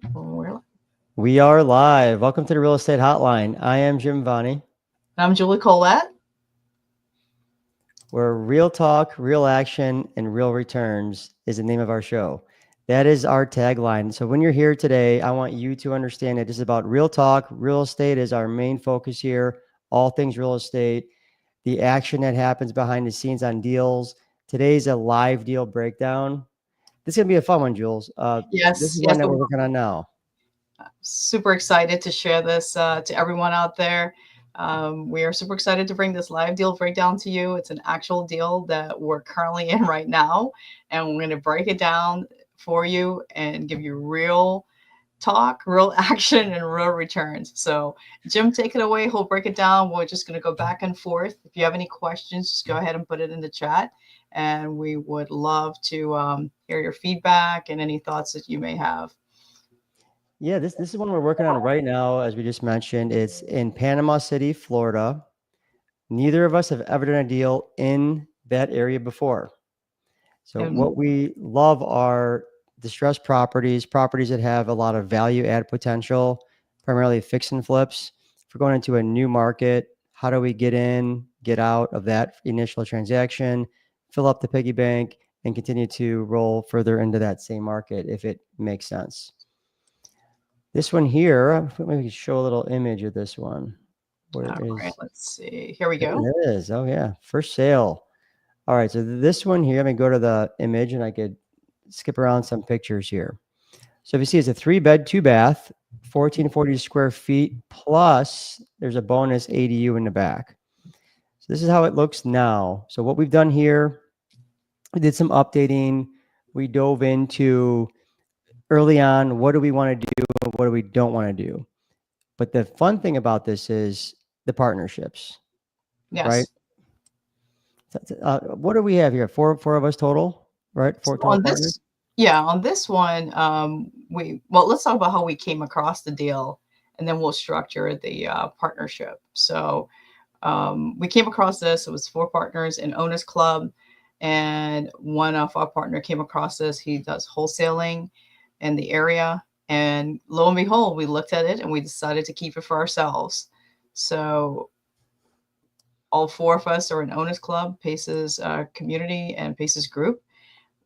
We're- We are live. Welcome to the Real Estate Hotline. I am Jim Vanney, I'm Julie Colette. where real talk, real action, and real returns is the name of our show. That is our tagline. So when you're here today, I want you to understand that this is about real talk. Real estate is our main focus here, all things real estate, the action that happens behind the scenes on deals. Today's a live deal breakdown. This is going to be a fun one, Jules. This Yes, is one yes, that we're we're working on now. super excited to share this to everyone out there. We are super excited to bring this live deal breakdown to you. It's an actual deal that we're currently in right now, and we're going to break it down for you and give you real talk, real action, and real returns. So, Jim, take it away. He'll break it down. We're just going to go back and forth. If you have any questions, just go ahead and put it in the chat. And we would love to hear your feedback and any thoughts that you may have. Yeah, this is one we're working on right now, as we just mentioned. It's in Panama City, Florida. Neither of us have ever done a deal in that area before. So And what we love are distressed properties, properties that have a lot of value add potential, primarily fix and flips. If we're going into a new market, how do we get in, get out of that initial transaction, fill up the piggy bank, and continue to roll further into that same market if it makes sense? This one here, maybe we can show a little image of this one. Where all right, is let's see. Here we There go. it is. Oh yeah, for sale. All right, so this one here, let me go to the image and I could skip around some pictures here. So if you see, it's a 3-bed, 2-bath, 1440 square feet, plus there's a bonus ADU in the back. So this is how it looks now. So what we've done here, we did some updating. We dove into early on, what do we want to do and what do we don't want to do? But the fun thing about this is the partnerships, right? Yes. What do we have here? Four of us total, right? So Four total on partners. this, yeah, on this one, let's talk about how we came across the deal, and then we'll structure the partnership. So we came across this. It was four partners in Owners Club, and one of our partner came across this. He does wholesaling in the area, and lo and behold, we looked at it and we decided to keep it for ourselves. So all four of us are in Owners Club, Paces community, and Paces group.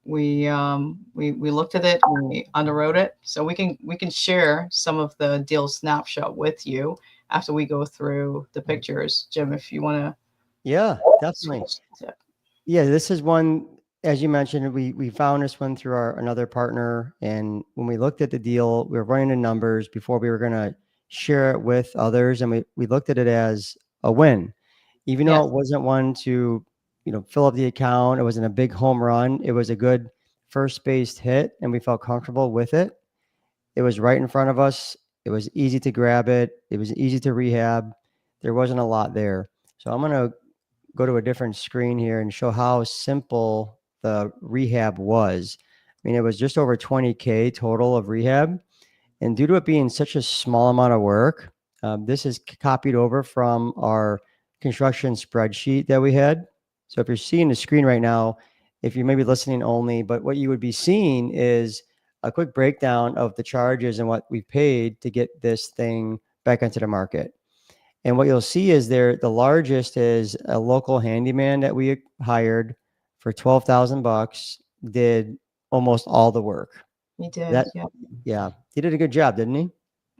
We looked at it, we underwrote it, so we can share some of the deal snapshot with you after we go through the pictures. Jim, if you want to Yeah, definitely. switch to Yeah, this is one, as you mentioned, we found this one through our another partner, and when we looked at the deal, we were running the numbers before we were going to share it with others, and we looked at it as a win, even though yes, it wasn't one to fill up the account. It wasn't a big home run. It was a good first based hit, and we felt comfortable with it. It was right in front of us. It was easy to grab it. It was easy to rehab. There wasn't a lot there. So I'm going to go to a different screen here and show how simple the rehab was. I mean, it was just over 20K total of rehab. And due to it being such a small amount of work, this is copied over from our construction spreadsheet that we had. So if you're seeing the screen right now, if you may be listening only, but what you would be seeing is a quick breakdown of the charges and what we paid to get this thing back into the market. And what you'll see is the largest is a local handyman that we hired for 12,000 bucks, did almost all the work. he did. That Yeah. Yeah, he did a good job, didn't he?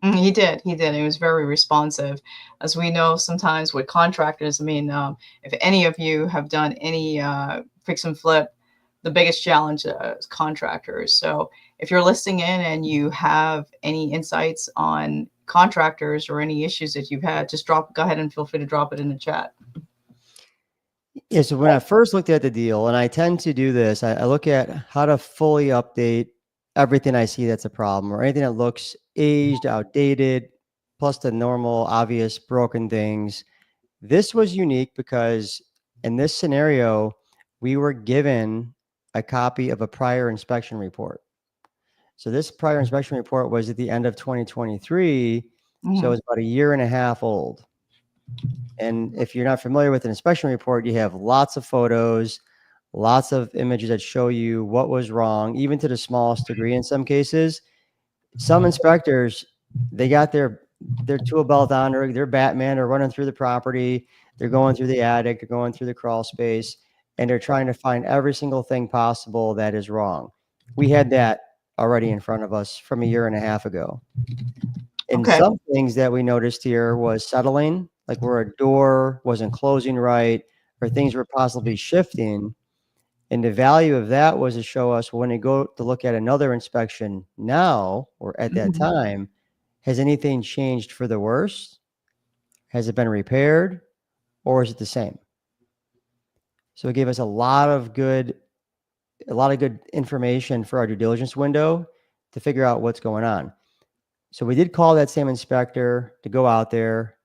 He did. He did. He was very responsive. As we know, sometimes with contractors, I mean, if any of you have done any fix and flip, the biggest challenge is contractors. So if you're listening in and you have any insights on contractors or any issues that you've had, just go ahead and feel free to drop it in the chat. Yeah, so when I first looked at the deal, and I tend to do this, I look at how to fully update everything I see that's a problem or anything that looks aged, outdated, plus the normal, obvious broken things. This was unique because in this scenario, we were given a copy of a prior inspection report. So this prior inspection report was at the end of 2023, so Mhm. it's about a year and a half old. And if you're not familiar with an inspection report, you have lots of photos, lots of images that show you what was wrong, even to the smallest degree in some cases. Some inspectors, they got their tool belt on, or their Batman, or running through the property. They're going through the attic, they're going through the crawl space, and they're trying to find every single thing possible that is wrong. We had that already in front of us from a year and a half ago. And Okay. some things that we noticed here was settling, like where a door wasn't closing right, or things were possibly shifting. And the value of that was to show us when they go to look at another inspection now or at that Mhm. time, has anything changed for the worse? Has it been repaired, or is it the same? So it gave us a lot of good information for our due diligence window to figure out what's going on. So we did call that same inspector to go out there,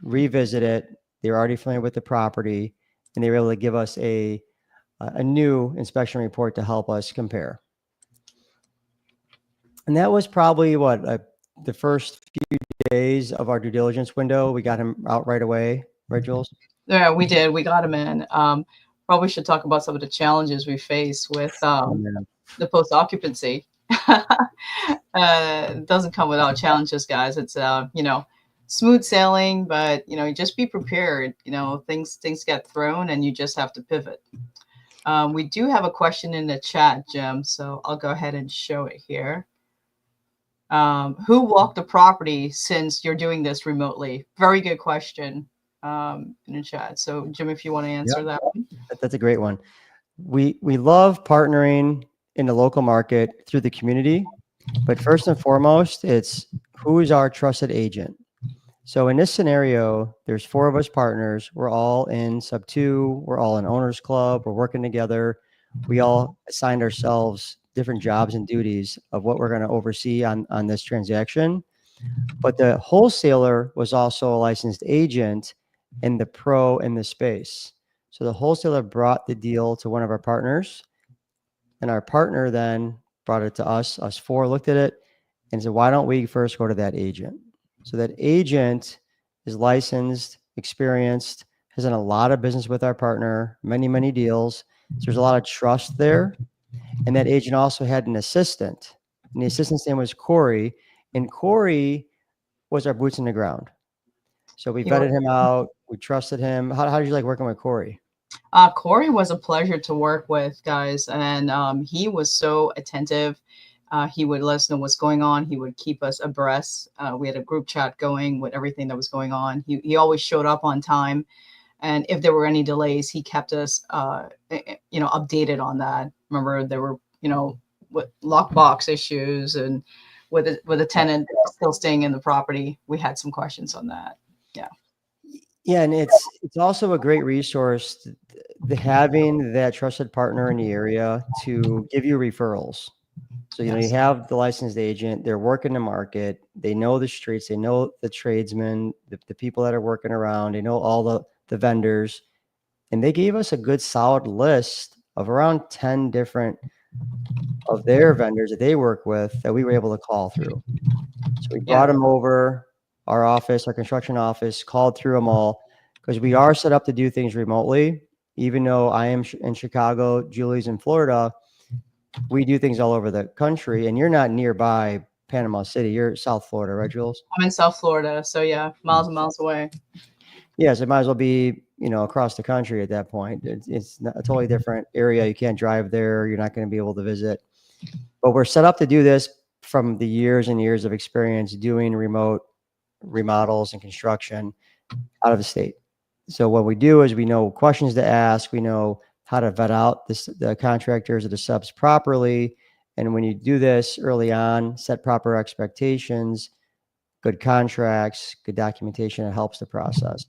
revisit it. They were already familiar with the property, and they were able to give us a new inspection report to help us compare. And that was probably what the first few days of our due diligence window. We got him out right away, right, Jules? Yeah, we did. We got him in. Probably should talk about some of the challenges we face with Oh man, the post occupancy. It doesn't come without challenges, guys. It's smooth sailing, but just be prepared. Things get thrown, and you just have to pivot. We do have a question in the chat, Jim, so I'll go ahead and show it here. Who walked the property since you're doing this remotely? Very good question in the chat. So, Jim, if you want to yep, answer that one. that's a great one. We love partnering in the local market through the community, but first and foremost, it's who is our trusted agent. So in this scenario, there's four of us partners. We're all in sub two. We're all in owners club. We're working together. We all assigned ourselves different jobs and duties of what we're going to oversee on this transaction. But the wholesaler was also a licensed agent and the pro in the space. So the wholesaler brought the deal to one of our partners, and our partner then brought it to us four looked at it and said, why don't we first go to that agent? So that agent is licensed, experienced, has done a lot of business with our partner, many, many deals. So there's a lot of trust there. And that agent also had an assistant, and the assistant's name was Corey. And Corey was our boots in the ground. So we He was, vetted him out. We trusted him. How did you like working with Corey? Corey was a pleasure to work with, guys, and he was so attentive. He would let us know what's going on. He would keep us abreast. We had a group chat going with everything that was going on. He always showed up on time, and if there were any delays, he kept us, updated on that. Remember, there were, with lockbox issues and with a Yeah. tenant still staying in the property. We had some questions on that. Yeah. Yeah, and it's also a great resource, the having that trusted partner in the area to give you referrals. So, you Yes. have the licensed agent, they're working the market, they know the streets, they know the tradesmen, the people that are working around, they know all the vendors. And they gave us a good solid list of around 10 different of their vendors that they work with that we were able to call through. So we Yeah. brought them over our office, our construction office, called through them all because we are set up to do things remotely. Even though I am in Chicago, Julie's in Florida, we do things all over the country. And you're not nearby Panama City. You're South Florida, right, Jules? I'm in South Florida, so yeah, Mm. miles and miles away. Yeah, so it might as well be, across the country at that point. It's not a totally different area. You can't drive there. You're not going to be able to visit. But we're set up to do this from the years and years of experience doing remote remodels and construction out of the state. So what we do is we know questions to ask, we know how to vet out the contractors or the subs properly. And when you do this early on, set proper expectations, good contracts, good documentation, it helps the process.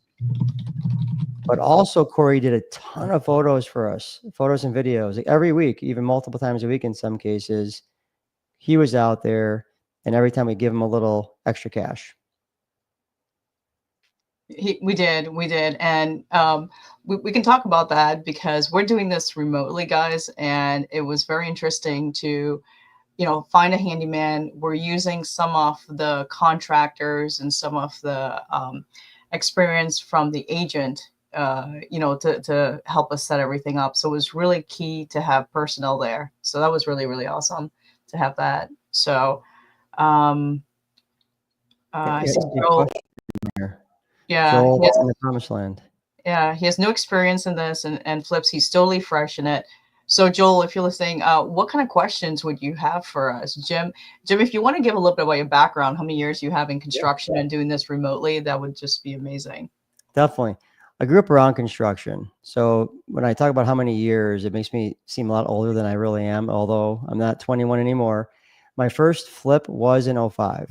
But also, Corey did a ton of photos for us, photos and videos, like every week, even multiple times a week in some cases. He was out there, and every time we give him a little extra cash. We did, and we can talk about that because we're doing this remotely, guys, and it was very interesting to find a handyman. We're using some of the contractors and some of the experience from the agent, to help us set everything up. So it was really key to have personnel there. So that was really, really awesome to have that. So Um, I Yeah, see good Joel. question here. Yeah, Joel in the promised land. yeah, he has no experience in this and flips. He's totally fresh in it. So Joel, if you're listening, what kind of questions would you have for us, Jim? Jim, if you want to give a little bit about your background, how many years you have in Yeah. construction and doing this remotely, that would just be amazing. Definitely. I grew up around construction. So when I talk about how many years, it makes me seem a lot older than I really am, although I'm not 21 anymore. My first flip was in '05.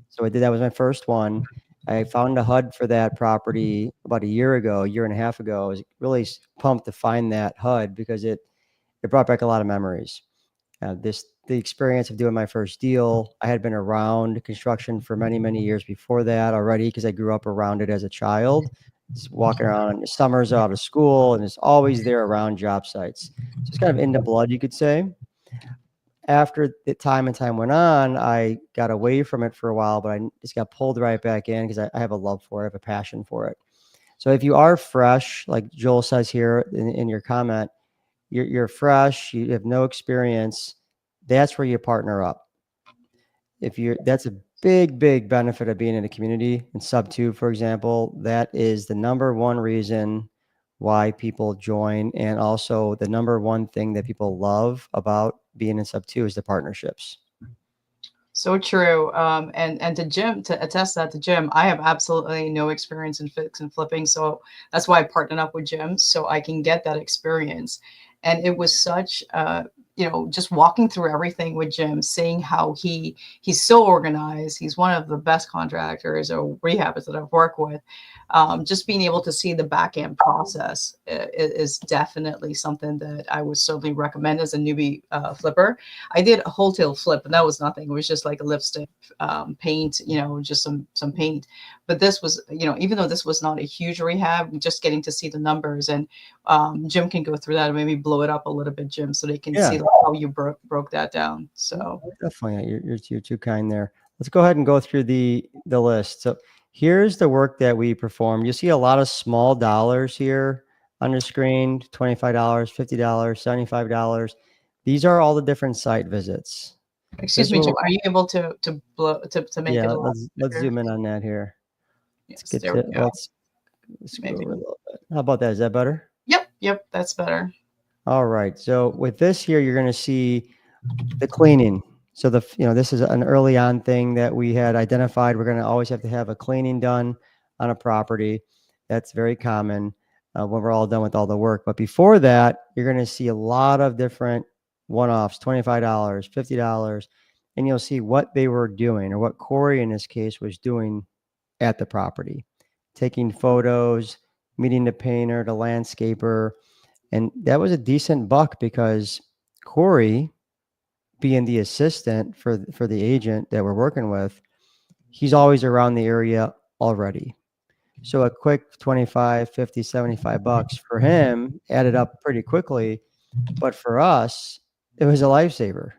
So I did that was my first one. I found a HUD for that property about a year ago, a year and a half ago. I was really pumped to find that HUD because it brought back a lot of memories. The experience of doing my first deal. I had been around construction for many, many years before that already because I grew up around it as a child. Just walking around in the summers out of school and it's always there around job sites. So it's kind of in the blood, you could say. After the time and time went on, I got away from it for a while, but I just got pulled right back in because I have a love for it, I have a passion for it. So if you are fresh, like Joel says here in your comment, you're fresh, you have no experience, that's where you partner up. If you're That's a big benefit of being in a community in sub two, for example. That is the number one reason why people join, and also the number one thing that people love about being in sub two is the partnerships. So true. And to Jim, to attest that to Jim, I have absolutely no experience in fix and flipping. So that's why I partnered up with Jim so I can get that experience. And it was such, just walking through everything with Jim, seeing how he's so organized. He's one of the best contractors or rehabbers that I've worked with. Just being able to see the back end process is definitely something that I would certainly recommend as a newbie flipper. I did a wholesale flip, and that was nothing. It was just like a lipstick, paint, just some paint. But this was, even though this was not a huge rehab, just getting to see the numbers, and Jim can go through that and maybe blow it up a little bit, Jim, so they can Yeah, see like, how you broke that down. So definitely. You're too kind there. Let's go ahead and go through the list. So here's the work that we performed. You see a lot of small dollars here on the screen: $25, $50, $75. These are all the different site visits. This excuse is me, Jim, what, are you able to blow to make yeah. it a lot Let's bigger? zoom in on that here. Let's Yes, get there we to go. let's go Maybe. over a little bit. How about that? Is that better? Yep, that's better. All right. So with this here, you're going to see the cleaning. So this is an early on thing that we had identified. We're going to always have to have a cleaning done on a property. That's very common when we're all done with all the work. But before that, you're going to see a lot of different one-offs: $25, $50, and you'll see what they were doing, or what Corey in this case was doing at the property, taking photos, meeting the painter, the landscaper, and that was a decent buck because Corey, being the assistant for the agent that we're working with, he's always around the area already. So a quick 25, 50, $75 for him added up pretty quickly. But for us, it was a lifesaver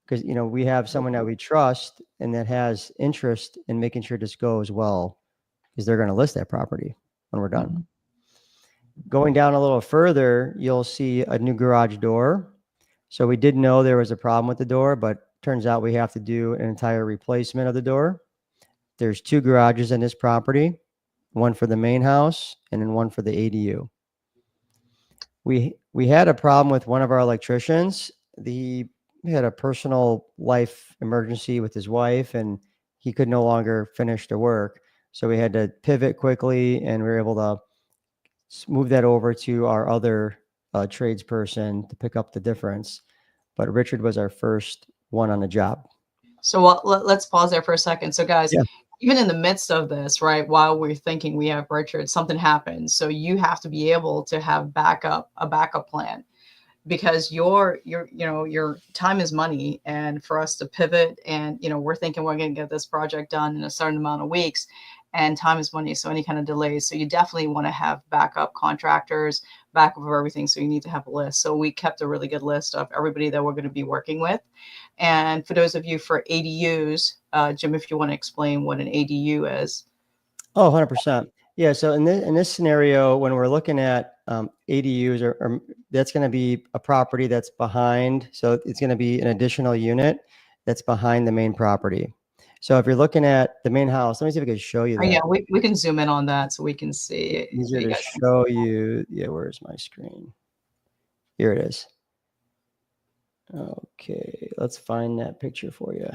because, we have someone that we trust and that has interest in making sure this goes well because they're going to list that property when we're done. Mhm. Going down a little further, you'll see a new garage door. So we did know there was a problem with the door, but turns out we have to do an entire replacement of the door. There's two garages in this property, one for the main house and then one for the ADU. We had a problem with one of our electricians. He had a personal life emergency with his wife and he could no longer finish the work. So we had to pivot quickly and we were able to move that over to our other tradesperson to pick up the difference. But Richard was our first one on the job. So let's pause there for a second. So guys, Yeah. even in the midst of this, right, while we're thinking we have Richard, something happens. So you have to be able to have a backup plan, because your time is money, and for us to pivot, and we're thinking we're going to get this project done in a certain amount of weeks, and time is money, so any kind of delays, so you definitely want to have backup contractors, backup of everything, so you need to have a list. So we kept a really good list of everybody that we're going to be working with. And for those of you for ADUs, Jim, if you want to explain what an ADU is. Oh, 100%. Yeah. So in this scenario, when we're looking at ADUs, or that's going to be a property that's behind. So it's going to be an additional unit. that's behind the main property. So if you're looking at the main house, let me see if I can show you Oh yeah, that. we can zoom in on that so we can see so Easier you to guys can see. show you. Yeah, where's my screen? Here it is. Okay, let's find that picture for you.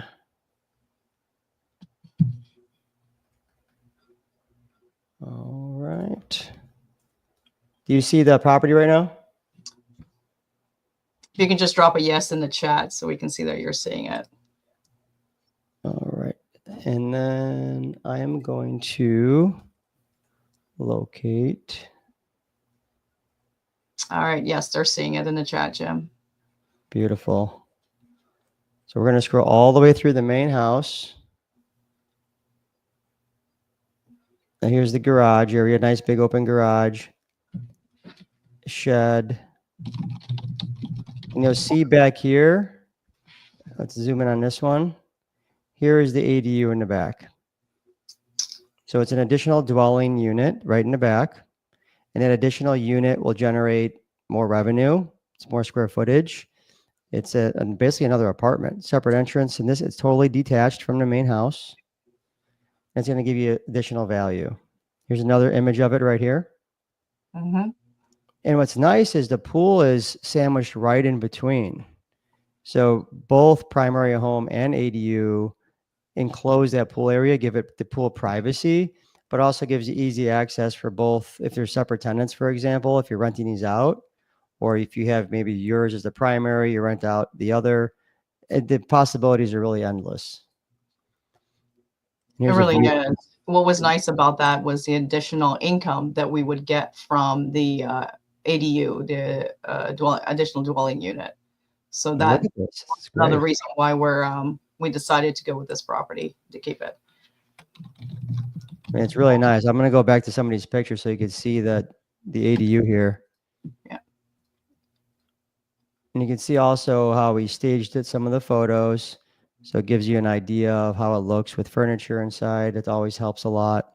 All right. Do you see the property right now? If you can just drop a yes in the chat so we can see that you're seeing it. All right. And then I am going to locate. All right, yes, they're seeing it in the chat, Jim. Beautiful. So we're going to scroll all the way through the main house. Now here's the garage area, nice big open garage, shed. And you'll see back here, let's zoom in on this one. Here is the ADU in the back. So it's an additional dwelling unit right in the back. And that additional unit will generate more revenue. It's more square footage. It's basically another apartment, separate entrance. And this is totally detached from the main house. It's going to give you additional value. Here's another image of it right here. Mm-hmm. And what's nice is the pool is sandwiched right in between. So both primary home and ADU enclose that pool area, give it the pool privacy, but also gives you easy access for both. If there's separate tenants, for example, if you're renting these out, or if you have maybe yours as the primary, you rent out the other, the possibilities are really endless. It Here's a really view. is. What was nice about that was the additional income that we would get from the ADU, the additional dwelling unit. So And look that at this. It's another great. reason why we decided to go with this property to keep it. I mean, it's really nice. I'm going to go back to some of these pictures so you can see that the ADU here. Yeah. And you can see also how we staged it, some of the photos. So it gives you an idea of how it looks with furniture inside. It always helps a lot.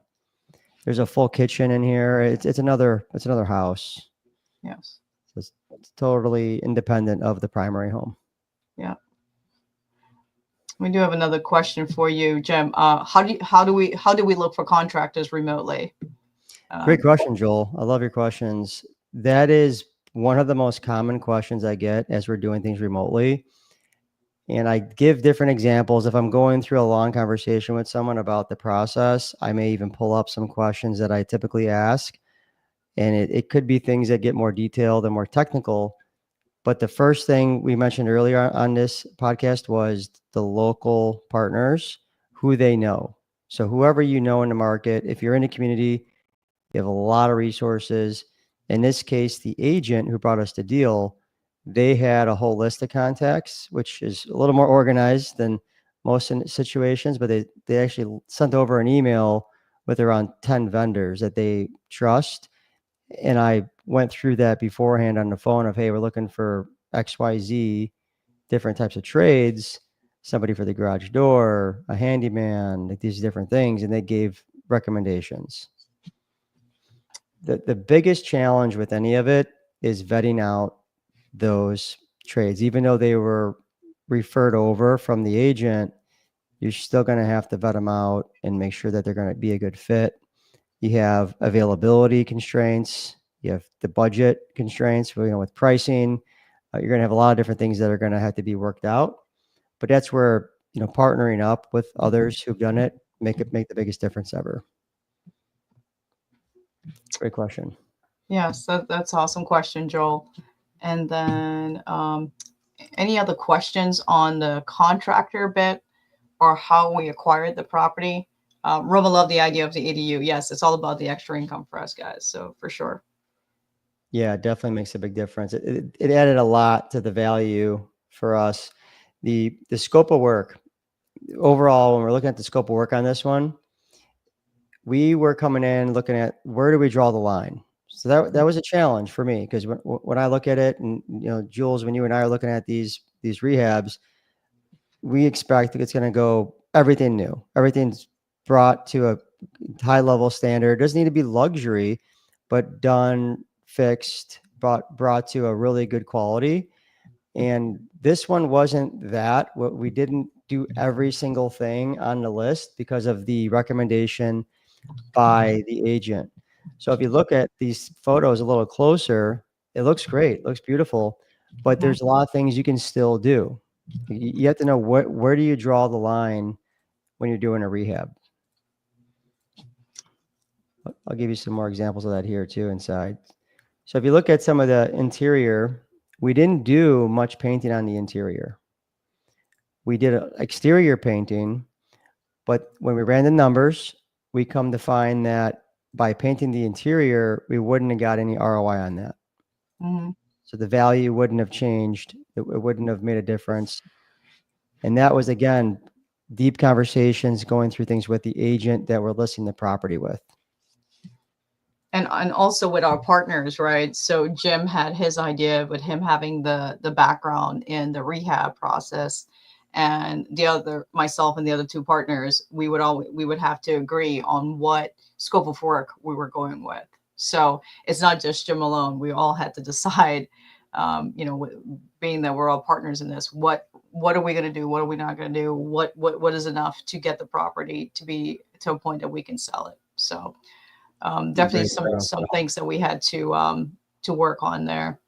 There's a full kitchen in here. It's another house. Yes. So it's totally independent of the primary home. Yeah. We do have another question for you, Jim. How do we look for contractors remotely? Great question, Joel. I love your questions. That is one of the most common questions I get as we're doing things remotely. And I give different examples. If I'm going through a long conversation with someone about the process, I may even pull up some questions that I typically ask. And it could be things that get more detailed and more technical. But the first thing we mentioned earlier on this podcast was the local partners, who they know. So whoever you know in the market, if you're in the community, you have a lot of resources. In this case, the agent who brought us the deal, they had a whole list of contacts, which is a little more organized than most situations, but they actually sent over an email with around 10 vendors that they trust. And I went through that beforehand on the phone of, hey, we're looking for XYZ different types of trades, somebody for the garage door, a handyman, like these different things. And they gave recommendations. The biggest challenge with any of it is vetting out those trades. Even though they were referred over from the agent, you're still going to have to vet them out and make sure that they're going to be a good fit. You have availability constraints. You have the budget constraints, with pricing. You're going to have a lot of different things that are going to have to be worked out. But that's where, partnering up with others who've done it make the biggest difference ever. Great question. Yes, that's awesome question, Joel. And then any other questions on the contractor bit or how we acquired the property? Roma loved the idea of the ADU. Yes, it's all about the extra income for us guys. So for sure. Yeah, it definitely makes a big difference. It added a lot to the value for us. The scope of work overall, when we're looking at the scope of work on this one, we were coming in looking at where do we draw the line. So that was a challenge for me because when I look at it, and Jules, when you and I are looking at these rehabs, we expect it's going to go everything new. Everything's brought to a high level standard. It doesn't need to be luxury, but done, fixed, brought to a really good quality. And this one wasn't that. What we didn't do every single thing on the list because of the recommendation by the agent. So if you look at these photos a little closer, it looks great, it looks beautiful, but Mhm. there's a lot of things you can still do. You have to know where do you draw the line when you're doing a rehab. I'll give you some more examples of that here too inside. So if you look at some of the interior, we didn't do much painting on the interior. We did exterior painting, but when we ran the numbers, we come to find that by painting the interior, we wouldn't have got any ROI on that. Mhm. So the value wouldn't have changed. It wouldn't have made a difference. And that was, again, deep conversations going through things with the agent that we're listing the property with. And also with our partners, right? So Jim had his idea with him having the background in the rehab process, and the other myself and the other two partners, we would have to agree on what scope of work we were going with. So it's not just Jim alone. We all had to decide, being that we're all partners in this, what are we going to do? What are we not going to do? What is enough to get the property to be to a point that we can sell it? So definitely Very true. some things that we had to work on there.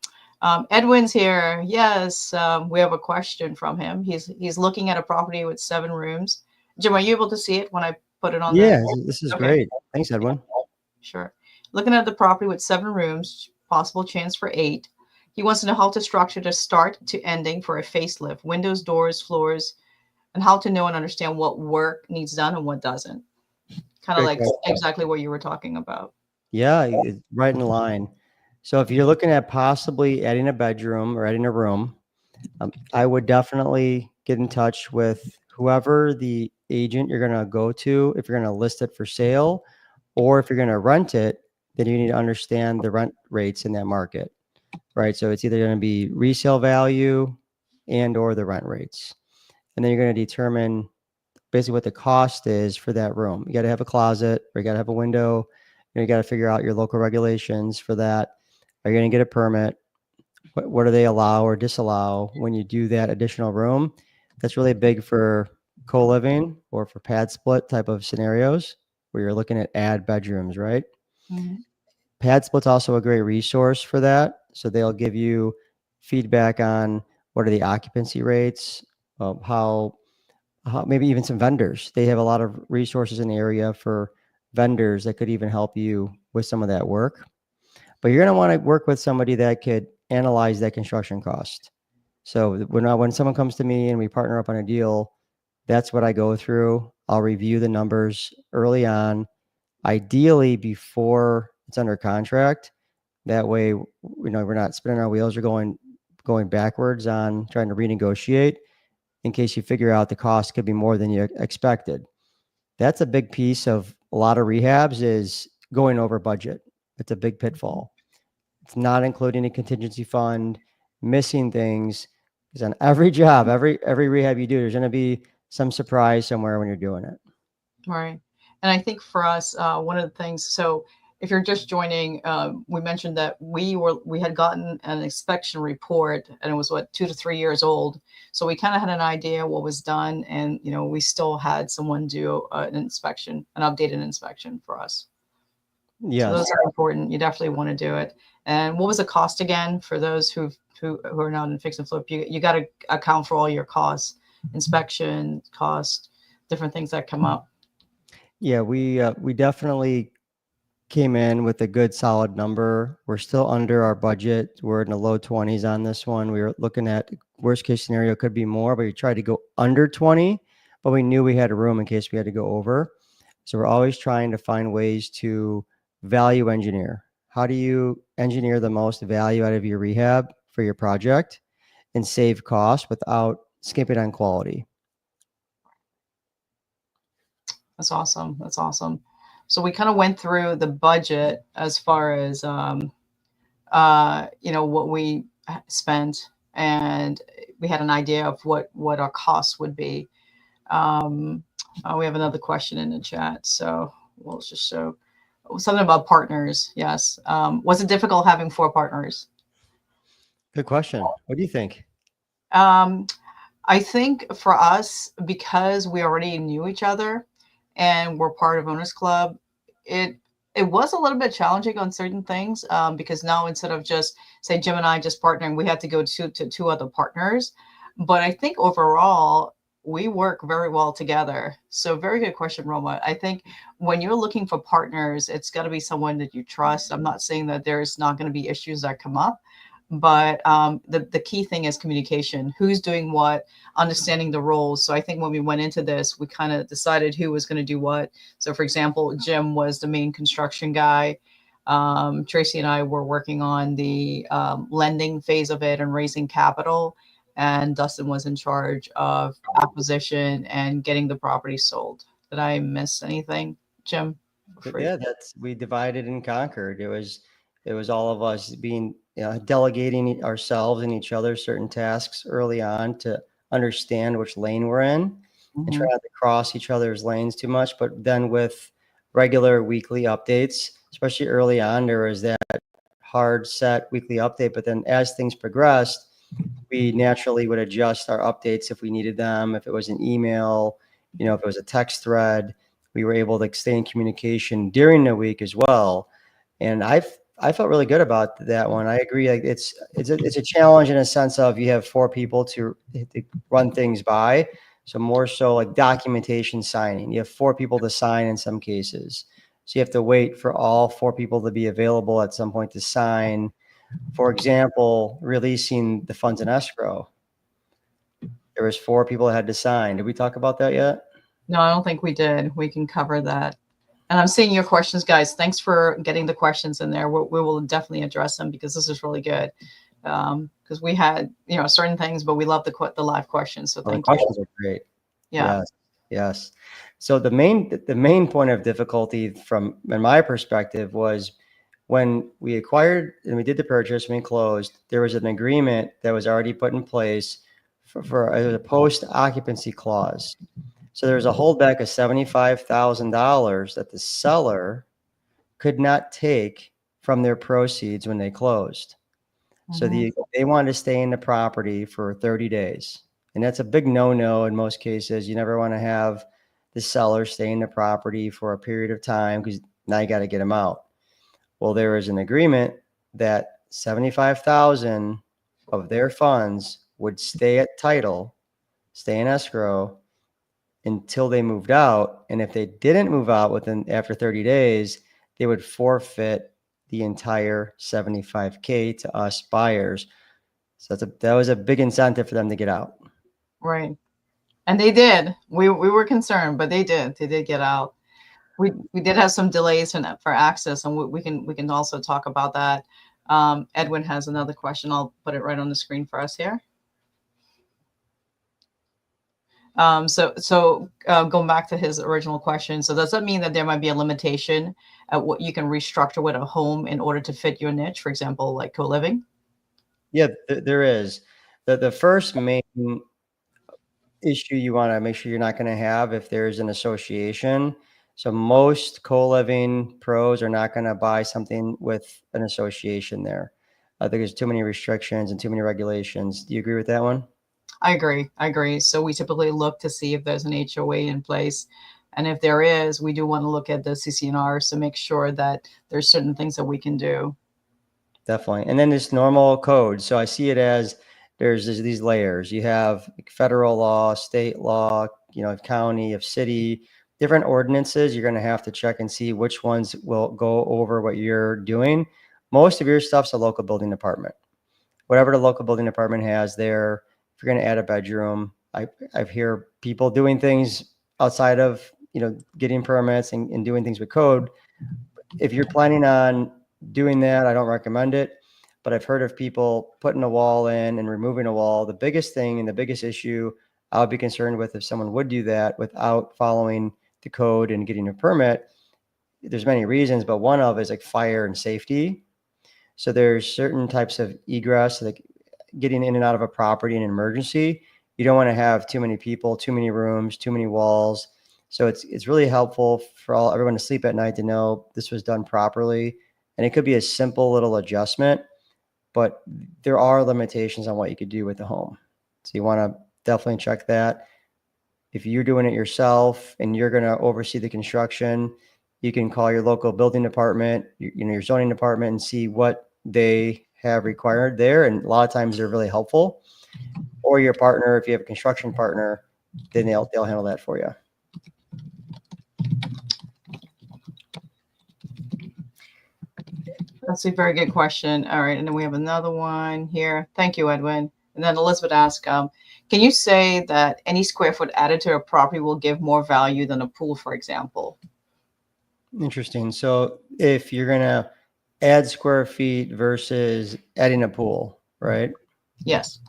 Edwin's here. Yes, we have a question from him. He's looking at a property with 7 rooms. Jim, are you able to see it when I put it on the? Yeah, this is Okay, great. Thanks, Edwin. sure. Looking at the property with 7 rooms, possible chance for 8. He wants to know how to structure the start to ending for a facelift, windows, doors, floors, and how to know and understand what work needs done and what doesn't. Kind of Great like question. exactly what you were talking about. Yeah, it's right in line. So if you're looking at possibly adding a bedroom or adding a room, I would definitely get in touch with whoever the agent you're going to go to. If you're going to list it for sale or if you're going to rent it, then you need to understand the rent rates in that market, right? So it's either going to be resale value and or the rent rates. And then you're going to determine basically what the cost is for that room. You got to have a closet or you got to have a window. You got to figure out your local regulations for that. Are you going to get a permit? What do they allow or disallow when you do that additional room? That's really big for co-living or for pad split type of scenarios where you're looking at add bedrooms, right? Mhm. Pad split's also a great resource for that. So they'll give you feedback on what are the occupancy rates, how maybe even some vendors. They have a lot of resources in the area for vendors that could even help you with some of that work. But you're going to want to work with somebody that could analyze that construction cost. So when someone comes to me and we partner up on a deal, that's what I go through. I'll review the numbers early on, ideally before it's under contract. That way, we're not spinning our wheels or going backwards on trying to renegotiate in case you figure out the cost could be more than you expected. That's a big piece of a lot of rehabs is going over budget. It's a big pitfall. It's not including a contingency fund, missing things. Because on every job, every rehab you do, there's going to be some surprise somewhere when you're doing it. Right. And I think for us, one of the things, so if you're just joining, we mentioned that we had gotten an inspection report and it was 2 to 3 years old. So we kind of had an idea what was done, and we still had someone do an inspection, an updated inspection for us. So those Yes. are important. You definitely want to do it. And what was the cost again for those who are not in fix and flip? You got to account for all your costs, inspection cost, different things that come up. Yeah, we definitely came in with a good solid number. We're still under our budget. We're in the low 20s on this one. We were looking at worst case scenario could be more, but we tried to go under 20, but we knew we had a room in case we had to go over. So we're always trying to find ways to value engineer. How do you engineer the most value out of your rehab for your project and save costs without skimping on quality? That's awesome. That's awesome. So we kind of went through the budget as far as what we spent, and we had an idea of what our costs would be. Um, we have another question in the chat, so we'll just show something about partners. Yes. Was it difficult having 4 partners? Good question. What do you think? Um, I think for us, because we already knew each other and we're part of Owners Club, it it was a little bit challenging on certain things, because now instead of just say Jim and I just partnering, we had to go to two other partners. But I think overall we work very well together. So very good question, Roma. I think when you're looking for partners, it's got to be someone that you trust. I'm not saying that there's not going to be issues that come up, but the key thing is communication. Who's doing what, understanding the roles. So I think when we went into this, we kind of decided who was going to do what. So for example, Jim was the main construction guy. Tracy and I were working on the lending phase of it and raising capital. And Dustin was in charge of acquisition and getting the property sold. Did I miss anything, Jim? Feel But free. yeah, that's we divided and conquered. It was all of us being, delegating ourselves and each other certain tasks early on to understand which lane we're in and try Mhm. not to cross each other's lanes too much. But then with regular weekly updates, especially early on, there was that hard set weekly update. But then as things progressed, we naturally would adjust our updates if we needed them. If it was an email, if it was a text thread, we were able to stay in communication during the week as well. And I felt really good about that one. I agree. Like it's a challenge in a sense of you have four people to run things by. So more so like documentation signing. You have four people to sign in some cases. So you have to wait for all four people to be available at some point to sign. For example, releasing the funds in escrow. There was four people that had to sign. Did we talk about that yet? No, I don't think we did. We can cover that. And I'm seeing your questions, guys. Thanks for getting the questions in there. We will definitely address them because this is really good. Because we had, certain things, but we love the live questions. So Well, the thank you. questions are great. Yeah. Yes, yes. So the main point of difficulty from in my perspective was when we acquired and we did the purchase and we closed, there was an agreement that was already put in place for it was a post occupancy clause. So there was a holdback of $75,000 that the seller could not take from their proceeds when they closed. So Hmm. they wanted to stay in the property for 30 days. And that's a big no-no in most cases. You never want to have the seller stay in the property for a period of time because now you got to get them out. Well, there was an agreement that 75,000 of their funds would stay at title, stay in escrow until they moved out. And if they didn't move out within after 30 days, they would forfeit the entire 75K to us buyers. So that was a big incentive for them to get out. Right. And they did. We were concerned, but they did. They did get out. We did have some delays for access, and we can also talk about that. Edwin has another question. I'll put it right on the screen for us here. Going back to his original question, so does that mean that there might be a limitation at what you can restructure with a home in order to fit your niche? For example, like co-living. Yeah, there is. The first main issue you want to make sure you're not going to have if there's an association. So most co-living pros are not going to buy something with an association there. I think there's too many restrictions and too many regulations. Do you agree with that one? I agree. I agree. So we typically look to see if there's an HOA in place. And if there is, we do want to look at the CCNRs to make sure that there's certain things that we can do. Definitely. And then this normal code. So I see it as there's these layers. You have federal law, state law, county, of city, different ordinances. You're going to have to check and see which ones will go over what you're doing. Most of your stuff's a local building department. Whatever the local building department has there, if you're going to add a bedroom, I hear people doing things outside of, getting permits and doing things with code. If you're planning on doing that, I don't recommend it. But I've heard of people putting a wall in and removing a wall. The biggest thing and the biggest issue I would be concerned with if someone would do that without following the code and getting a permit, there's many reasons, but one of is like fire and safety. So there's certain types of egress, like getting in and out of a property in an emergency. You don't want to have too many people, too many rooms, too many walls. So it's really helpful for everyone to sleep at night to know this was done properly. And it could be a simple little adjustment, but there are limitations on what you could do with the home. So you want to definitely check that. If you're doing it yourself and you're going to oversee the construction, you can call your local building department, your zoning department, and see what they have required there. And a lot of times they're really helpful. Or your partner, if you have a construction partner, then they'll handle that for you. That's a very good question. All right, and then we have another one here. Thank you, Edwin. And then Elizabeth asked, can you say that any square foot added to a property will give more value than a pool, for example? Interesting. So if you're going to add square feet versus adding a pool, right? Yes.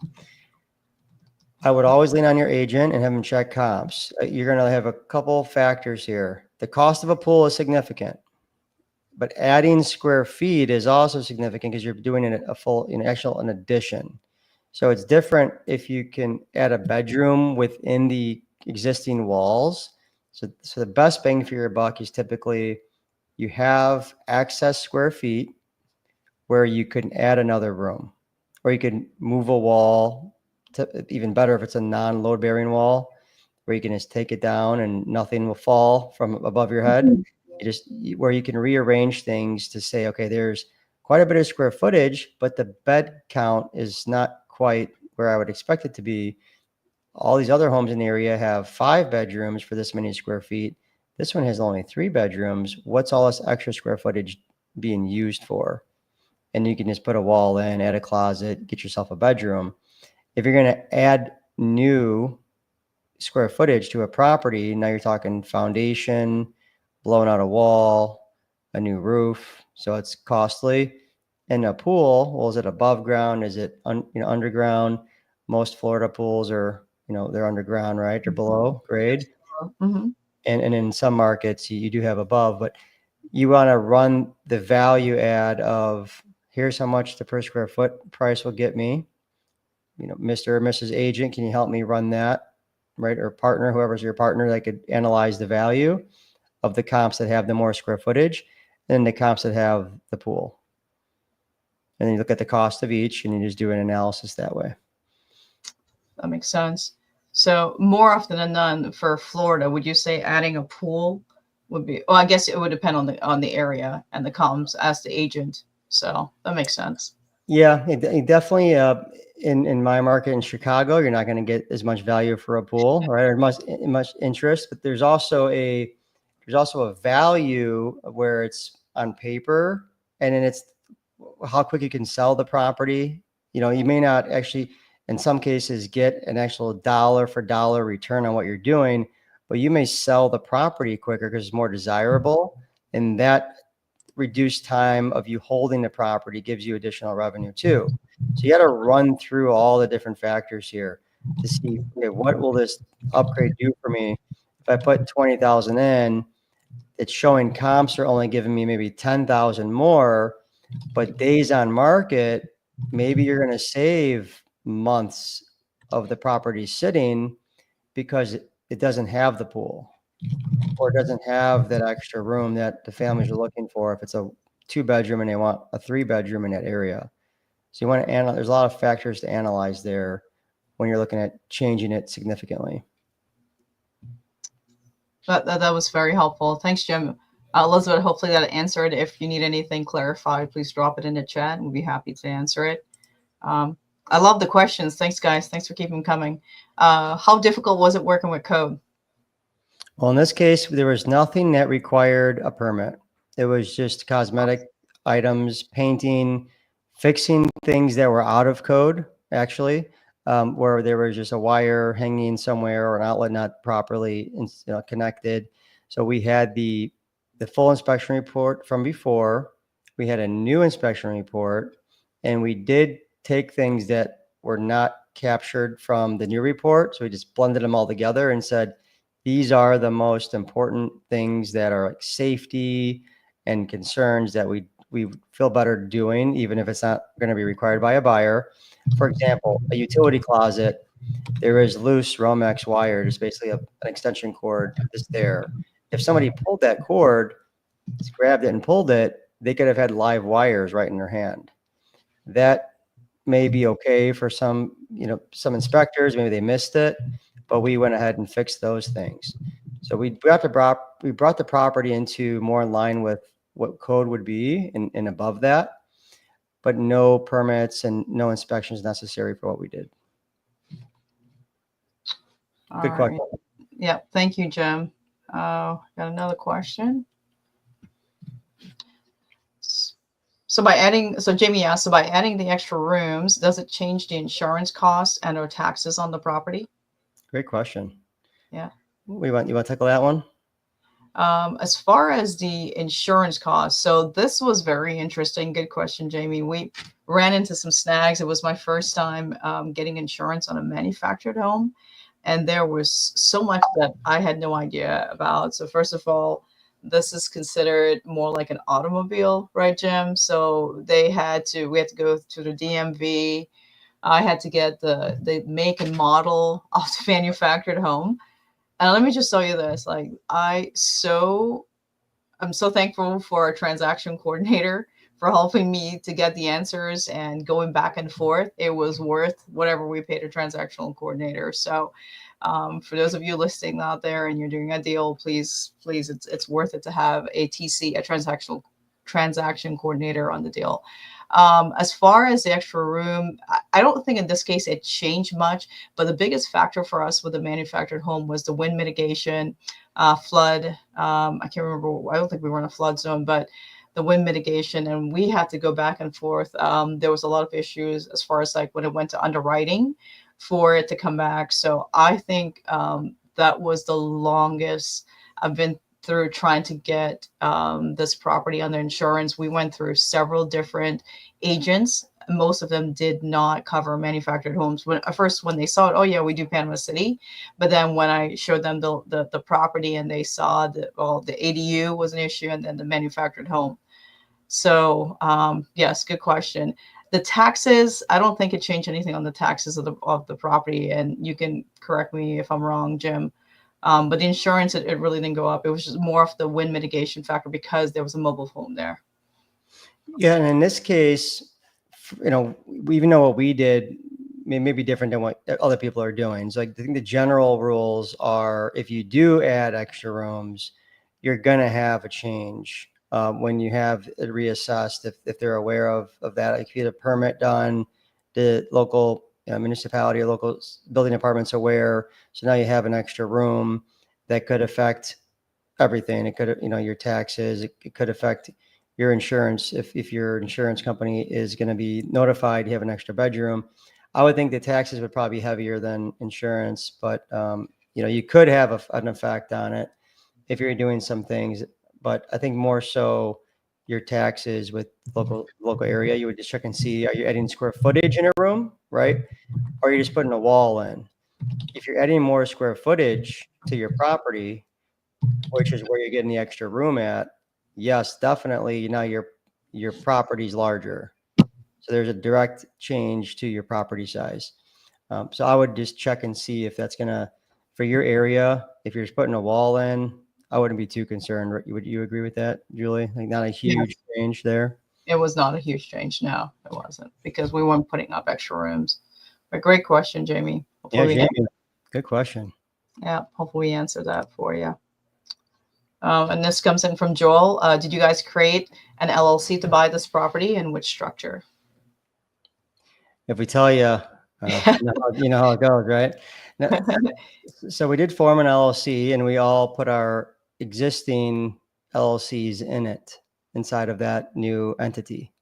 I would always lean on your agent and have them check comps. You're going to have a couple factors here. The cost of a pool is significant, but adding square feet is also significant because you're doing a full, an addition. So it's different if you can add a bedroom within the existing walls. So the best bang for your buck is typically you have excess square feet where you could add another room, or you could move a wall. Even better if it's a non-load bearing wall, where you can just take it down and nothing will fall from above your head. Where you can rearrange things to say, okay, there's quite a bit of square footage, but the bed count is not quite where I would expect it to be. All these other homes in the area have 5 bedrooms for this many square feet. This one has only 3 bedrooms. What's all this extra square footage being used for? And you can just put a wall in, add a closet, get yourself a bedroom. If you're going to add new square footage to a property, now you're talking foundation, blowing out a wall, a new roof. So it's costly. And a pool, well, is it above ground? Is it underground? Most Florida pools are, they're underground, right? They're below grade. Mm-hmm. And in some markets, you do have above, but you want to run the value add of here's how much the per square foot price will get me. Mr. or Mrs. Agent, can you help me run that? Right? Or partner, whoever's your partner, that could analyze the value of the comps that have the more square footage and the comps that have the pool. And then you look at the cost of each and you just do an analysis that way. That makes sense. So more often than none for Florida, would you say adding a pool would be, well, I guess it would depend on the area and the comps as the agent. So that makes sense. Yeah, it definitely. In my market in Chicago, you're not going to get as much value for a pool, right? Or much interest, but there's also a value where it's on paper, and then it's how quick you can sell the property. You may not actually, in some cases, get an actual dollar for dollar return on what you're doing, but you may sell the property quicker because it's more desirable, and that reduced time of you holding the property gives you additional revenue too. So you got to run through all the different factors here to see, okay, what will this upgrade do for me? If I put 20,000 in, it's showing comps are only giving me maybe 10,000 more, but days on market, maybe you're going to save months of the property sitting because it doesn't have the pool, or doesn't have that extra room that the families are looking for if it's a 2-bedroom and they want a 3-bedroom in that area. So you want to analyze, there's a lot of factors to analyze there when you're looking at changing it significantly. That was very helpful. Thanks, Jim. Elizabeth, hopefully that answered. If you need anything clarified, please drop it in the chat. We'll be happy to answer it. I love the questions. Thanks, guys. Thanks for keeping them coming. How difficult was it working with code? Well, in this case, there was nothing that required a permit. It was just cosmetic items, painting, fixing things that were out of code, actually, where there was just a wire hanging somewhere or an outlet not properly connected. So we had the full inspection report from before. We had a new inspection report, and we did take things that were not captured from the new report. So we just blended them all together and said, these are the most important things that are like safety and concerns that we feel better doing, even if it's not going to be required by a buyer. For example, a utility closet, there is loose Romex wire, just basically an extension cord that's there. If somebody pulled that cord, just grabbed it and pulled it, they could have had live wires right in their hand. That may be okay for some, some inspectors, maybe they missed it, but we went ahead and fixed those things. So we brought the property into more in line with what code would be and above that, but no permits and no inspections necessary for what we did. All Good right. question. Yeah. Thank you, Jim. Got another question. So Jamie asked, so by adding the extra rooms, does it change the insurance costs and or taxes on the property? Great question. Yeah. You want to tackle that one? As far as the insurance costs, so this was very interesting. Good question, Jamie. We ran into some snags. It was my first time getting insurance on a manufactured home, and there was so much that I had no idea about. So first of all, this is considered more like an automobile, right, Jim? So we had to go to the DMV. I had to get the make and model of the manufactured home. And let me just tell you this, like I'm so thankful for our transaction coordinator for helping me to get the answers and going back and forth. It was worth whatever we paid a transactional coordinator. So for those of you listening out there and you're doing a deal, please, it's worth it to have a TC, a transactional transaction coordinator on the deal. As far as the extra room, I don't think in this case it changed much, but the biggest factor for us with the manufactured home was the wind mitigation, flood. I can't remember. I don't think we were in a flood zone, but the wind mitigation, and we had to go back and forth. There was a lot of issues as far as like when it went to underwriting for it to come back. So I think that was the longest I've been through trying to get this property under insurance. We went through several different agents. Most of them did not cover manufactured homes. When at first, when they saw it, oh yeah, we do Panama City. But then when I showed them the property and they saw that, well, the ADU was an issue, and then the manufactured home. So yes, good question. The taxes, I don't think it changed anything on the taxes of the property. And you can correct me if I'm wrong, Jim. But the insurance, it really didn't go up. It was just more of the wind mitigation factor because there was a mobile home there. Yeah, and in this case, we even know what we did may be different than what other people are doing. So, like, I think the general rules are if you do add extra rooms, you're going to have a change when you have it reassessed. If they're aware of that, like if you get a permit done, the local municipality or local building department's aware. So now you have an extra room that could affect everything. It could, your taxes. It could affect your insurance if your insurance company is going to be notified you have an extra bedroom. I would think the taxes would probably be heavier than insurance, but you could have an effect on it if you're doing some things. But I think more so your taxes with local area, you would just check and see, are you adding square footage in a room, right? Or are you just putting a wall in? If you're adding more square footage to your property, which is where you're getting the extra room at, yes, definitely now your property's larger. So there's a direct change to your property size. So I would just check and see if that's gonna, for your area, if you're just putting a wall in, I wouldn't be too concerned. Would you agree with that, Julie? Like not a huge Yes, change there. it was not a huge change. No, it wasn't because we weren't putting up extra rooms. But great question, Jamie. Yeah, Hopefully Jamie, good question. yeah, hopefully we answered that for you. And this comes in from Joel. Did you guys create an LLC to buy this property, and which structure? If we tell you, you know how it goes, right? Now, so we did form an LLC, and we all put our existing LLCs in it inside of that new entity.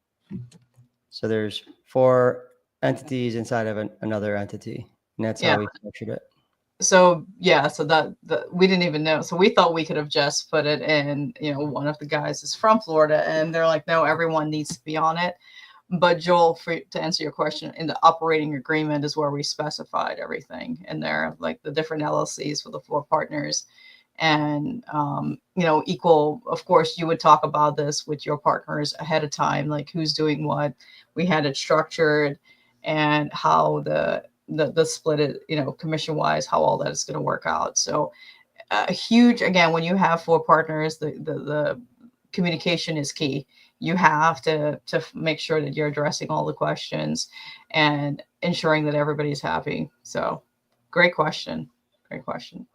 So there's 4 entities inside of another entity, and that's Yeah. how we structured it. So yeah, so that we didn't even know. So we thought we could have just put it in. One of the guys is from Florida, and they're like, no, everyone needs to be on it. But Joel, to answer your question, in the operating agreement is where we specified everything in there, like the different LLCs for the 4 partners. And equal, of course, you would talk about this with your partners ahead of time, like who's doing what. We had it structured, and how the split is, commission wise, how all that is going to work out. So a huge, again, when you have 4 partners, the communication is key. you have to make sure that you're addressing all the questions and ensuring that everybody's happy. So, great question. Great question.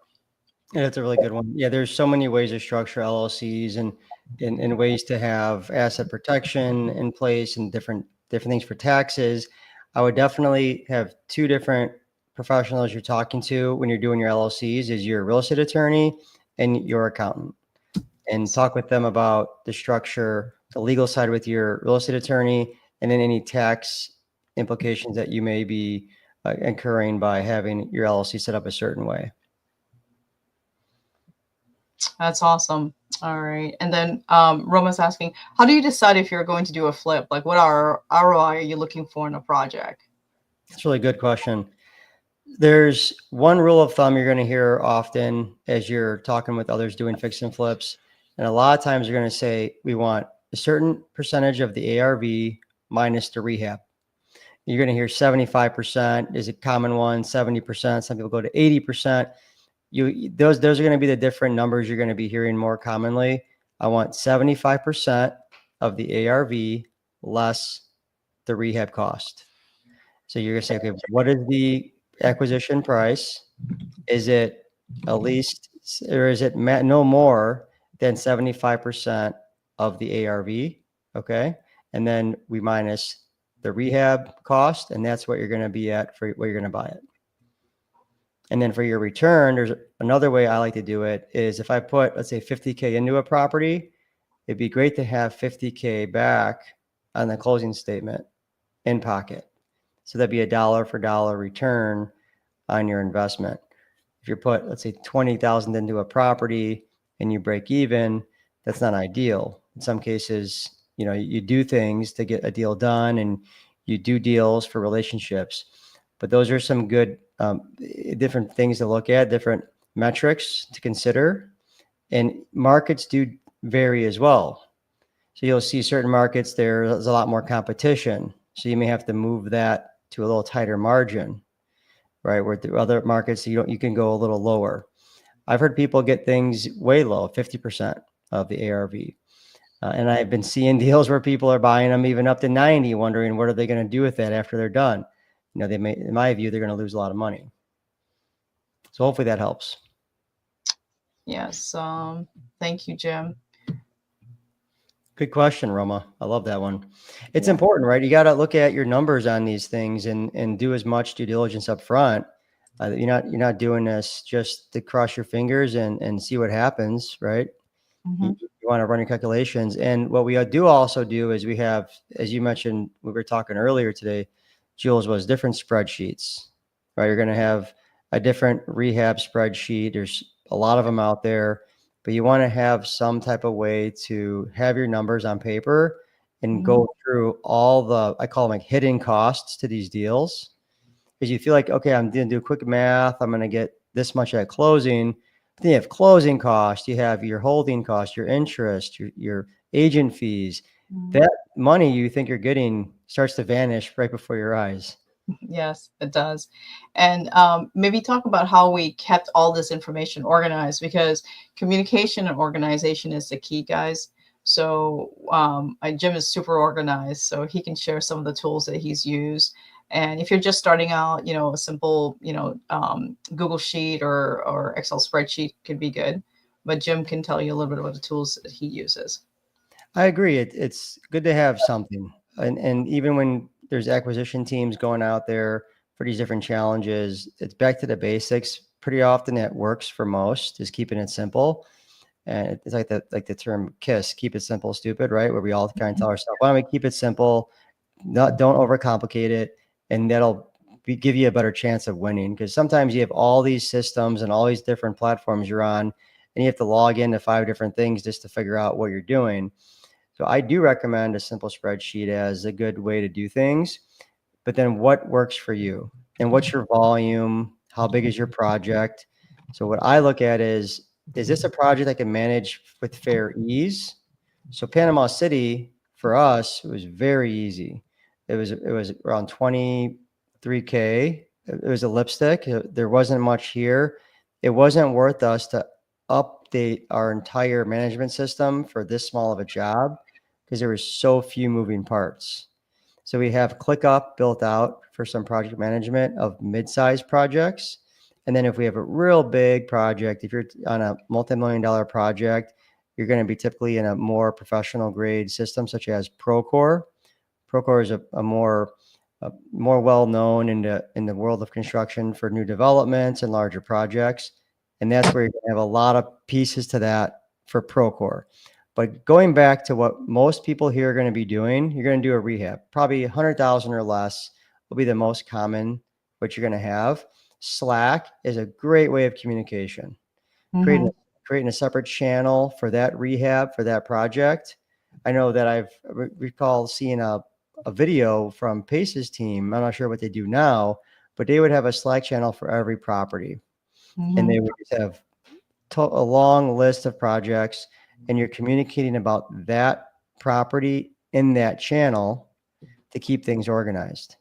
Yeah, that's a really good one. Yeah, there's so many ways to structure LLCs and ways to have asset protection in place and different things for taxes. I would definitely have two different professionals you're talking to when you're doing your LLCs is your real estate attorney and your accountant. And talk with them about the structure, the legal side with your real estate attorney, and then any tax implications that you may be incurring by having your LLC set up a certain way. That's awesome. All right. And then Roma's asking, how do you decide if you're going to do a flip? Like, what ROI are you looking for in a project? That's a really good question. There's one rule of thumb you're going to hear often as you're talking with others doing fix and flips. And a lot of times you're going to say, we want a certain percentage of the ARV minus the rehab. You're going to hear 75% is a common one, 70%. Some people go to 80%. Those are going to be the different numbers you're going to be hearing more commonly. I want 75% of the ARV less the rehab cost. So you're going to say, okay, what is the acquisition price? Is it at least, or is it no more than 75% of the ARV? Okay. And then we minus the rehab cost, and that's what you're going to be at for what you're going to buy it. And then for your return, there's another way I like to do it is if I put, let's say 50K into a property, it'd be great to have 50K back on the closing statement in pocket. So that'd be a dollar for dollar return on your investment. If you put, let's say 20,000 into a property and you break even, that's not ideal. In some cases, you do things to get a deal done and you do deals for relationships. But those are some good different things to look at, different metrics to consider. And markets do vary as well. So you'll see certain markets, there's a lot more competition. So you may have to move that to a little tighter margin, right? Where the other markets, you can go a little lower. I've heard people get things way low, 50% of the ARV. And I've been seeing deals where people are buying them even up to 90, wondering what are they going to do with that after they're done. They may, in my view, they're going to lose a lot of money. So hopefully that helps. Yes. Thank you, Jim. Good question, Roma. I love that one. It's important, right? You got to look at your numbers on these things and do as much due diligence up front. You're not doing this just to cross your fingers and see what happens, right? Mm-hmm. You want to run your calculations. And what we do also do is we have, as you mentioned, we were talking earlier today, Jules, was different spreadsheets, right? You're going to have a different rehab spreadsheet. There's a lot of them out there, but you want to have some type of way to have your numbers on paper and go through all the, I call them like hidden costs to these deals. Because you feel like, okay, I'm going to do quick math. I'm going to get this much at closing. But then you have closing costs. You have your holding costs, your interest, your agent fees. That money you think you're getting starts to vanish right before your eyes. Yes, it does. And maybe talk about how we kept all this information organized, because communication and organization is the key, guys. So Jim is super organized, so he can share some of the tools that he's used. And if you're just starting out, a simple, Google Sheet or Excel spreadsheet could be good. But Jim can tell you a little bit about the tools that he uses. I agree. It's good to have something. And even when there's acquisition teams going out there for these different challenges, it's back to the basics. Pretty often it works for most, is keeping it simple. And it's like the term KISS, keep it simple, stupid, right? Where we all kind of tell ourselves, why don't we keep it simple? Don't overcomplicate it. And that'll give you a better chance of winning. Because sometimes you have all these systems and all these different platforms you're on, and you have to log into 5 different things just to figure out what you're doing. So I do recommend a simple spreadsheet as a good way to do things. But then what works for you? And what's your volume? How big is your project? So what I look at is this a project I can manage with fair ease? So Panama City, for us, it was very easy. It was around 23K. It was a lipstick. There wasn't much here. It wasn't worth us to update our entire management system for this small of a job, because there were so few moving parts. So we have ClickUp built out for some project management of mid-sized projects. And then if we have a real big project, if you're on a multi-million-dollar project, you're going to be typically in a more professional grade system such as Procore. Procore is a more well known in the world of construction for new developments and larger projects, and that's where you're going to have a lot of pieces to that for Procore. But going back to what most people here are going to be doing, you're going to do a rehab. Probably 100,000 or less will be the most common what you're going to have. Slack is a great way of communication. Creating Mm-hmm. creating a separate channel for that rehab for that project. I know that I've recall seeing a video from Pace's team. I'm not sure what they do now, but they would have a Slack channel for every property, and Mm-hmm. they would just have a long list of projects, and you're communicating about that property in that channel to keep things organized.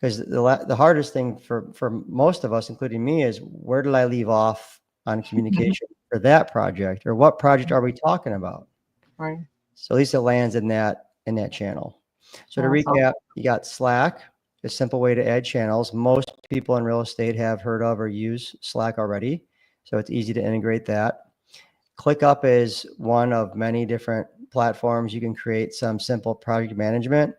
Because the hardest thing for most of us, including me, is where did I leave off on communication for that project, or what project are we talking about? Right. So at least it lands in that channel. So to That's awesome. recap, you got Slack, a simple way to add channels. Most people in real estate have heard of or use Slack already, so it's easy to integrate that. ClickUp is one of many different platforms you can create some simple project management.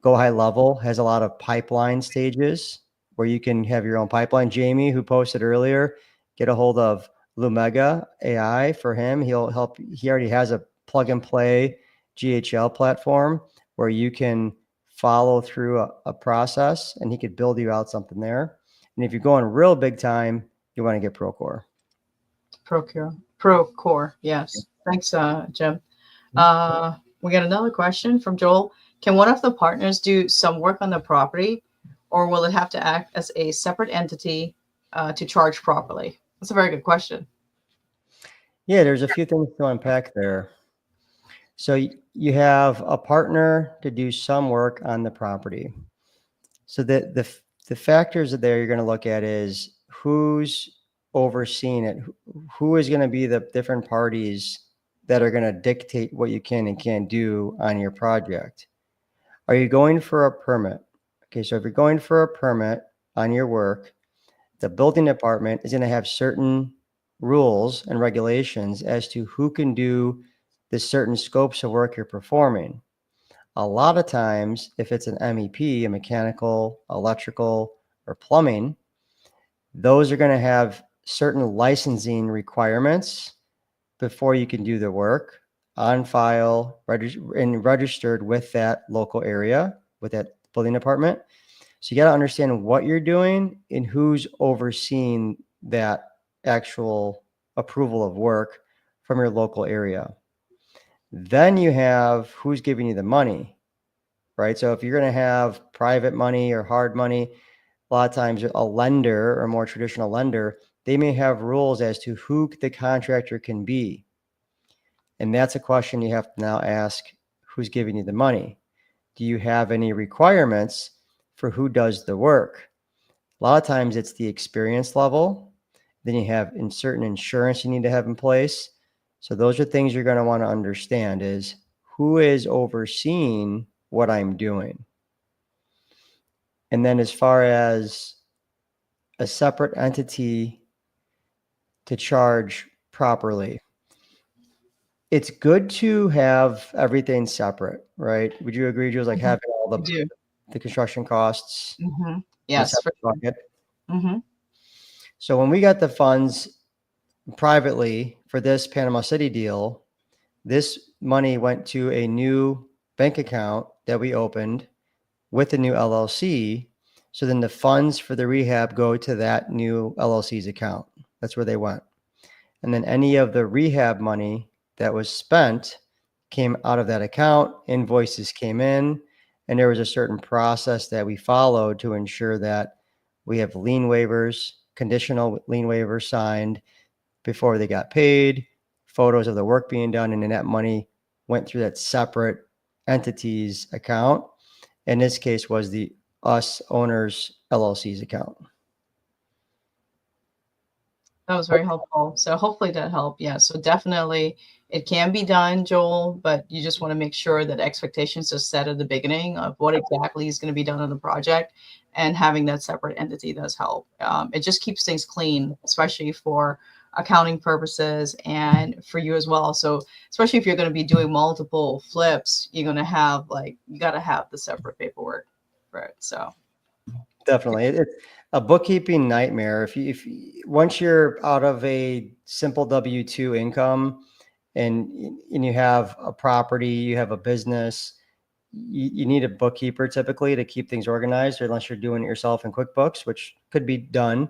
Go High Level has a lot of pipeline stages where you can have your own pipeline. Jamie, who posted earlier, get a hold of Lumega AI for him. He'll help. He already has a plug and play GHL platform where you can follow through a process, and he could build you out something there. And if you're going real big time, you want to get Procore. Procore. Yes. Thanks, Jim. We got another question from Joel. Can one of the partners do some work on the property, or will it have to act as a separate entity to charge properly? That's a very good question. Yeah, there's a few things to unpack there. So you have a partner to do some work on the property. So the factors that there you're going to look at is who's overseeing it, who is going to be the different parties that are going to dictate what you can and can't do on your project. Are you going for a permit? Okay, so if you're going for a permit on your work, the building department is going to have certain rules and regulations as to who can do the certain scopes of work you're performing. A lot of times, if it's an MEP, a mechanical, electrical, or plumbing, those are going to have certain licensing requirements before you can do the work on file and registered with that local area, with that building department. So you got to understand what you're doing and who's overseeing that actual approval of work from your local area. Then you have who's giving you the money, right? So if you're going to have private money or hard money, a lot of times a lender or more traditional lender, they may have rules as to who the contractor can be. And that's a question you have to now ask, who's giving you the money? Do you have any requirements for who does the work? A lot of times it's the experience level. Then you have in certain insurance you need to have in place. So those are things you're going to want to understand is who is overseeing what I'm doing. And then as far as a separate entity to charge properly, it's good to have everything separate, right? Would you agree, Jules? Like Mhm. having all I do. the construction costs Hmm. in a Yes, for separate sure. bucket. Hmm. So when we got the funds privately for this Panama City deal, this money went to a new bank account that we opened with the new LLC. So then the funds for the rehab go to that new LLC's account. That's where they went. And then any of the rehab money that was spent came out of that account. Invoices came in, and there was a certain process that we followed to ensure that we have lien waivers, conditional lien waivers signed before they got paid, photos of the work being done, and then that money went through that separate entity's account. In this case, was the us owners LLC's account. That was very helpful. So hopefully that helped. Yeah. So definitely it can be done, Joel, but you just want to make sure that expectations are set at the beginning of what exactly is going to be done on the project, and having that separate entity does help. It just keeps things clean, especially for accounting purposes and for you as well. So especially if you're going to be doing multiple flips, you're going to have like, you got to have the separate paperwork. Right. So Definitely. It's a bookkeeping nightmare. Once you're out of a simple W-2 income and you have a property, you have a business, you need a bookkeeper typically to keep things organized, or unless you're doing it yourself in QuickBooks, which could be done.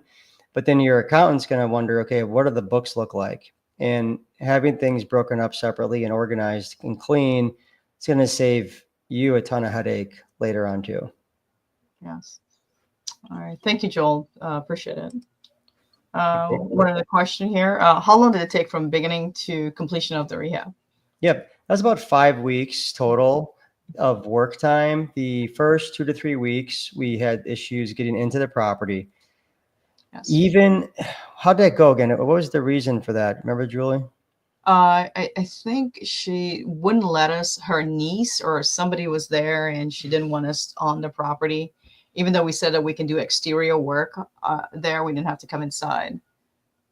But then your accountant's going to wonder, okay, what do the books look like? And having things broken up separately and organized and clean, it's going to save you a ton of headache later on too. yes. All right. Thank you, Joel. Appreciate it. One other question here. How long did it take from beginning to completion of the rehab? Yep, that's about 5 weeks total of work time. The first 2 to 3 weeks, we had issues getting into the property. Yes. Even how'd that go again? What was the reason for that? Remember, Julie? I think she wouldn't let us, her niece or somebody was there and she didn't want us on the property. Even though we said that we can do exterior work there, we didn't have to come inside.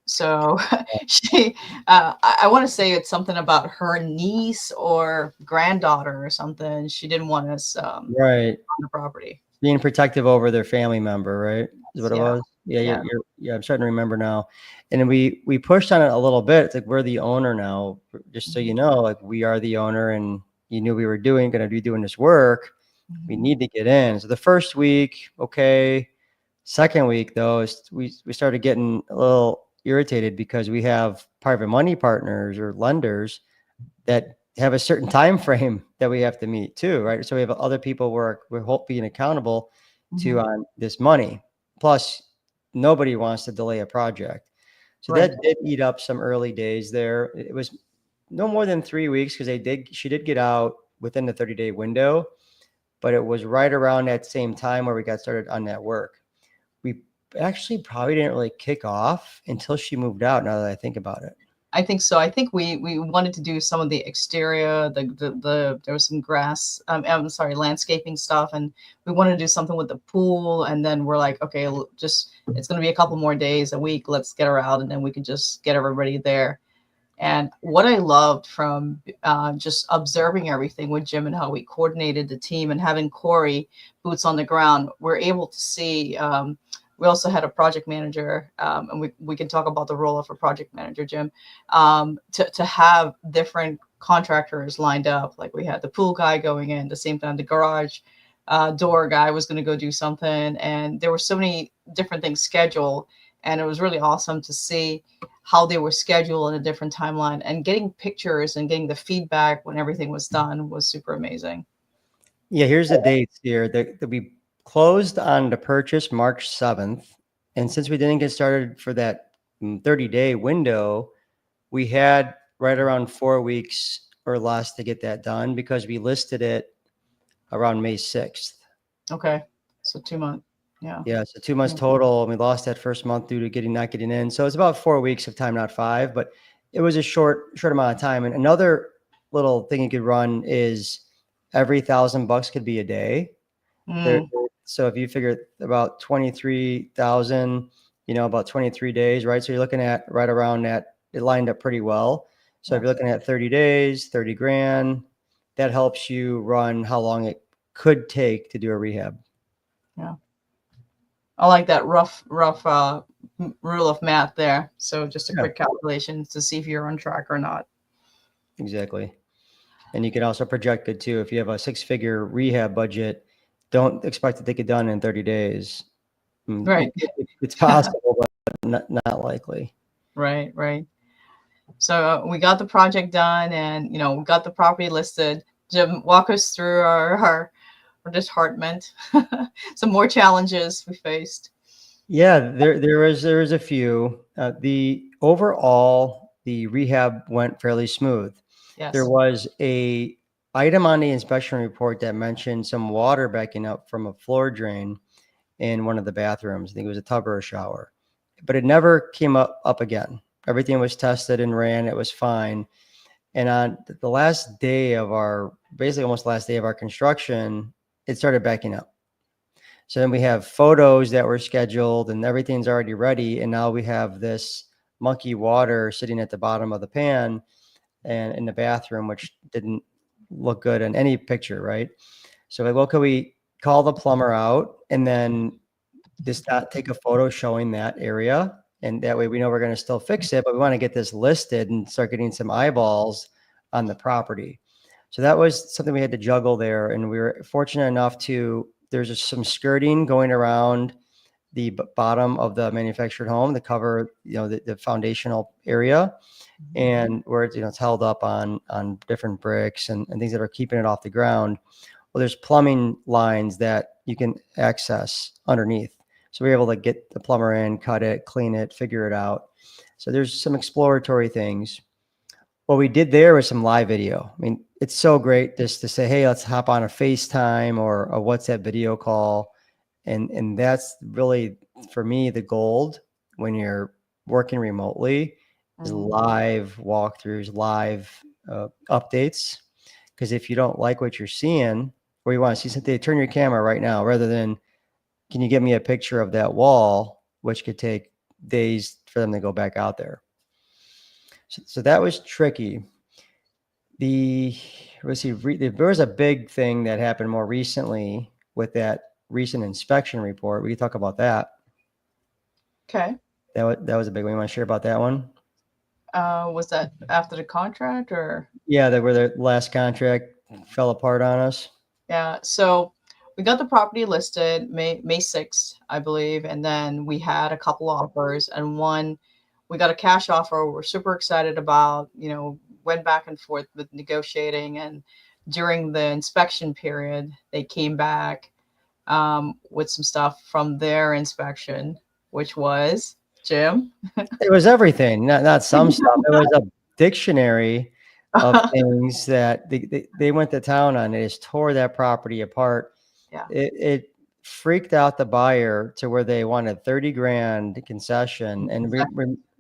So she, I want to say it's something about her niece or granddaughter or something. She didn't want us Right. on the property. Being protective over their family member, right? Is what it Yeah. was. Yeah, Yeah. yeah. I'm starting to remember now. And then we pushed on it a little bit. It's like we're the owner now, just so you know, like we are the owner, and you knew we were going to be doing this work. We Mhm. need to get in. So the first week, okay. Second week though, we started getting a little irritated because we have private money partners or lenders that have a certain time frame that we have to meet too, right? So we have other people we're being accountable to Mhm. on this money. Plus, nobody wants to delay a project. So Right. that did eat up some early days there. It was no more than 3 weeks because she did get out within the 30-day window, but it was right around that same time where we got started on that work. We actually probably didn't really kick off until she moved out, now that I think about it. I think so. I think we wanted to do some of the exterior, there was some grass, I'm sorry, landscaping stuff, and we wanted to do something with the pool. And then we're like, okay, just it's going to be a couple more days, a week. Let's get her out, and then we can just get everybody there. And what I loved from just observing everything with Jim and how we coordinated the team and having Corey boots on the ground, we're able to see. We also had a project manager, and we can talk about the role of a project manager, Jim, to have different contractors lined up. Like we had the pool guy going in, the same time the garage door guy was going to go do something. And there were so many different things scheduled. And it was really awesome to see how they were scheduled in a different timeline, and getting pictures and getting the feedback when everything was done was super amazing. Yeah, here's the dates here. That we closed on the purchase March 7th. And since we didn't get started for that 30-day window, we had right around 4 weeks or less to get that done because we listed it around May 6th. Okay. So 2 months. Yeah. Yeah, so 2 months Yeah. total. And we lost that first month due to not getting in. So it's about 4 weeks of time, not five, but it was a short amount of time. And another little thing you could run is every $1,000 could be a day. There, Mm, so if you figure about 23,000, about 23 days, right? So you're looking at right around that. It lined up pretty well. So if you're yes. looking at 30 days, 30 grand, that helps you run how long it could take to do a rehab. Yeah. I like that rough rule of math there. So just a Yeah, quick calculation to see if you're on track or not. exactly. And you can also project it too. If you have a 6-figure rehab budget, don't expect to take it done in 30 days. Right. It's possible, but not likely. Right. Right. So we got the project done, and we got the property listed. Jim, walk us through our disheartenment, some more challenges we faced. Yeah, there was a few. The overall the rehab went fairly smooth. There Yes. was a item on the inspection report that mentioned some water backing up from a floor drain in one of the bathrooms. I think it was a tub or a shower. but it never came up again. Everything was tested and ran. It was fine. And on the last day of our, basically almost last day of our construction, it started backing up. So then we have photos that were scheduled and everything's already ready. And now we have this mucky water sitting at the bottom of the pan and in the bathroom, which didn't look good in any picture, right? So like, well, could we call the plumber out and then just not take a photo showing that area? And that way we know we're going to still fix it, but we want to get this listed and start getting some eyeballs on the property. So that was something we had to juggle there. And we were fortunate enough to, there's some skirting going around the bottom of the manufactured home to cover, the foundational area, and where it's, it's held up on different bricks and things that are keeping it off the ground. Well, there's plumbing lines that you can access underneath. So we're able to get the plumber in, cut it, clean it, figure it out. So there's some exploratory things. What we did there was some live video. I mean, it's so great just to say, hey, let's hop on a FaceTime or a WhatsApp video call. And that's really, for me, the gold when you're working remotely is Mm. live walkthroughs, live updates. Because if you don't like what you're seeing, or you want to see something, turn your camera right now rather than, can you give me a picture of that wall, which could take days for them to go back out there. So that was tricky. The let's see, there was a big thing that happened more recently with that recent inspection report. We can talk about that. Okay. That was a big one. You want to share about that one? Was that after the contract or? Yeah, that where the last contract fell apart on us. Yeah. So we got the property listed May 6th, I believe, and then we had a couple offers, and one we got a cash offer. We're super excited about. Went back and forth with negotiating, and during the inspection period, they came back with some stuff from their inspection, which was Jim. It was everything, not some stuff. It was a dictionary of things that they went to town on. They just tore that property apart. Yeah. It freaked out the buyer to where they wanted 30 grand concession. And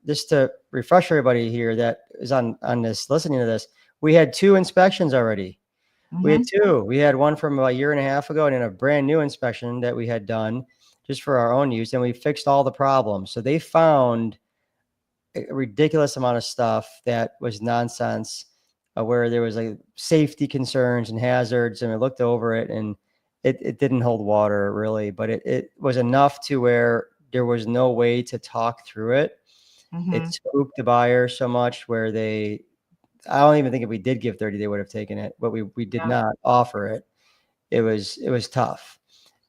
just to refresh everybody here that is on this, listening to this, we had 2 inspections already. We had Mm-hmm. 2. We had one from a year and a half ago and then a brand new inspection that we had done just for our own use. And we fixed all the problems. So they found a ridiculous amount of stuff that was nonsense, where there was like safety concerns and hazards. And we looked over it and it didn't hold water really, but it was enough to where there was no way to talk through it. It Mm-hmm. spooked the buyer so much where I don't even think if we did give 30, they would have taken it, but we did Yeah. not offer it. It was tough.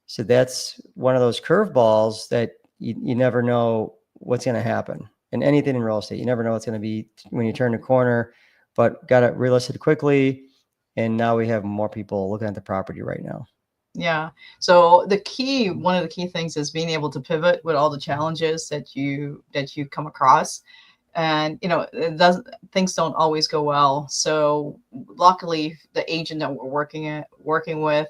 So that's one of those curveballs that you never know what's going to happen. And anything in real estate, you never know what's going to be when you turn the corner, but got it relisted quickly. And now we have more people looking at the property right now. Yeah. So one of the key things is being able to pivot with all the challenges that you come across. And things don't always go well. So luckily the agent that we're working with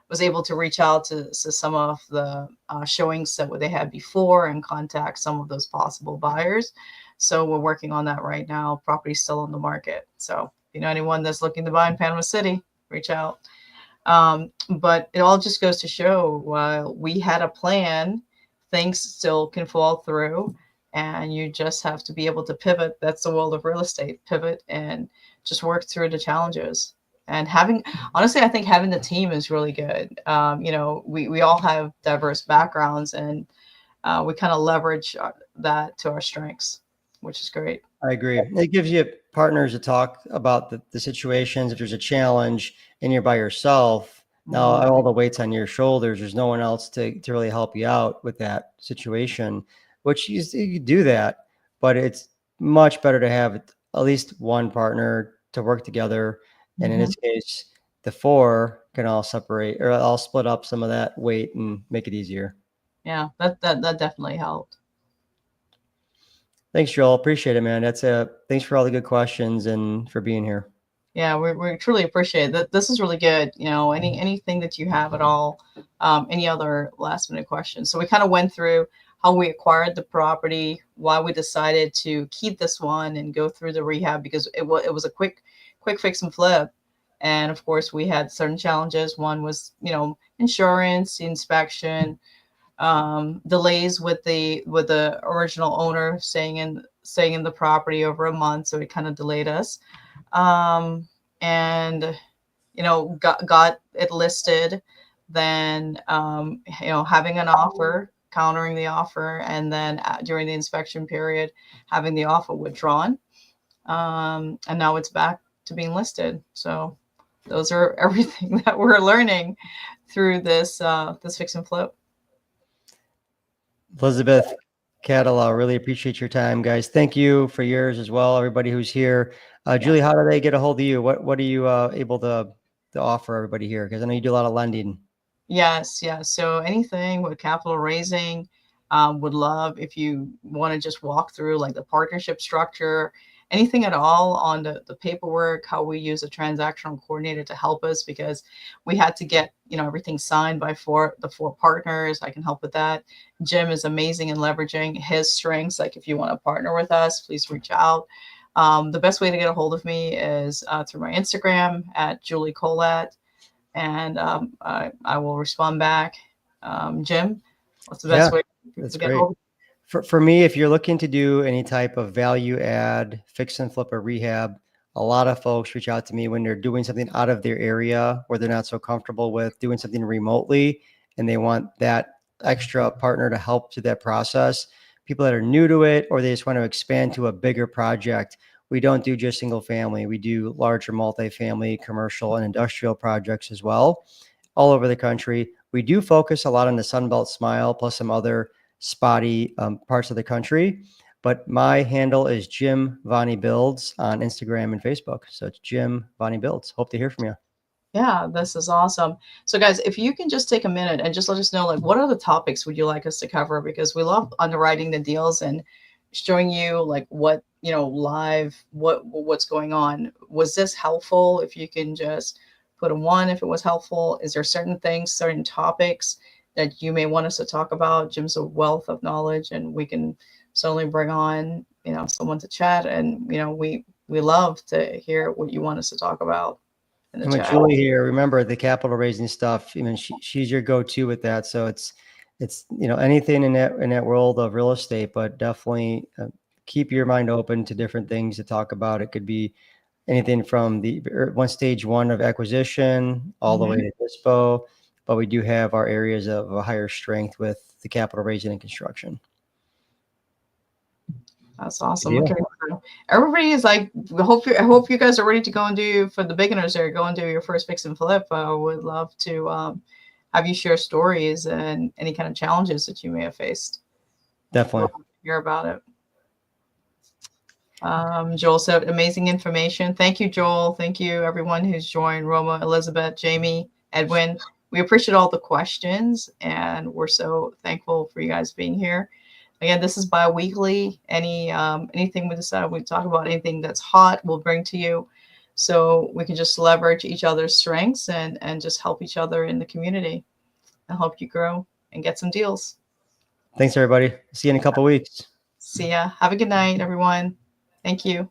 was able to reach out to some of the showings that they had before and contact some of those possible buyers. So we're working on that right now. Property's still on the market. So anyone that's looking to buy in Panama City, reach out. But it all just goes to show, while we had a plan, things still can fall through, and you just have to be able to pivot. That's the world of real estate. Pivot and just work through the challenges. And honestly, I think having the team is really good. We all have diverse backgrounds, and we kind of leverage that to our strengths, which is great. I agree. It gives you partners to talk about the situations. If there's a challenge and you're by yourself, now Mhm. all the weight's on your shoulders. There's no one else to really help you out with that situation, which you do that, but it's much better to have at least one partner to work together. And in Mhm. this case, the 4 can all separate or all split up some of that weight and make it easier. Yeah, that definitely helped. Thanks, Joel. Appreciate it, man. Thanks for all the good questions and for being here. Yeah, we truly appreciate that. This is really good. Anything that you have at all, any other last minute questions. So we kind of went through how we acquired the property, why we decided to keep this one and go through the rehab because it was a quick fix and flip. And of course, we had certain challenges. One was, insurance, inspection, delays with the original owner staying in the property over a month, so it kind of delayed us. And got it listed, then having an offer, countering the offer, and then during the inspection period, having the offer withdrawn, and now it's back to being listed. So those are everything that we're learning through this fix and flip. Elizabeth Catala, really appreciate your time, guys. Thank you for yours as well. Everybody who's here. Yeah. Julie, how do they get a hold of you? What are you able to offer everybody here? Because I know you do a lot of lending. Yes, yes. So anything with capital raising, would love if you want to just walk through like the partnership structure, anything at all on the paperwork, how we use a transactional coordinator to help us because we had to get, everything signed by the four partners. I can help with that. Jim is amazing in leveraging his strengths. Like if you want to partner with us, please reach out. The best way to get a hold of me is through my Instagram at Julie Colat, and I will respond back. Jim, what's the best Yeah, way for people that's to get great. hold? For me, if you're looking to do any type of value add, fix and flip or rehab, a lot of folks reach out to me when they're doing something out of their area where they're not so comfortable with doing something remotely and they want that extra partner to help through that process. People that are new to it or they just want to expand to a bigger project. We don't do just single family. We do larger multifamily, commercial, and industrial projects as well, all over the country. We do focus a lot on the Sunbelt Smile plus some other spotty parts of the country. But my handle is Jim Vonnie Builds on Instagram and Facebook. So it's Jim Vonnie Builds. Hope to hear from you. Yeah, this is awesome. So guys, if you can just take a minute and just let us know, like, what other topics would you like us to cover? Because we love underwriting the deals and showing you like what, live, what's going on. Was this helpful? If you can just put a one if it was helpful. Is there certain things, certain topics that you may want us to talk about? Jim's a wealth of knowledge and we can certainly bring on, someone to chat, and we love to hear what you want us to talk about in the And with chat. Julie here, remember the capital raising stuff. She's your go-to with that. So it's anything in that world of real estate, but definitely keep your mind open to different things to talk about. It could be anything from the stage one of acquisition all the way Mhm. to dispo, but we do have our areas of a higher strength with the capital raising and construction. That's Good awesome. Okay, deal. so everybody is like, I hope you guys are ready to go and do, for the beginners there, go and do your first fix and flip. I would love to have you share stories and any kind of challenges that you may have faced. Love Definitely. to hear about it. Joel said amazing information. Thank you, Joel. Thank you, everyone who's joined, Roma, Elizabeth, Jamie, Edwin. We appreciate all the questions, and we're so thankful for you guys being here. Again, this is bi-weekly. Anything we decide we talk about, anything that's hot, we'll bring to you, so we can just leverage each other's strengths and just help each other in the community and help you grow and get some deals. Thanks, everybody. See you in a couple of weeks. See ya. Have a good night, everyone. Thank you.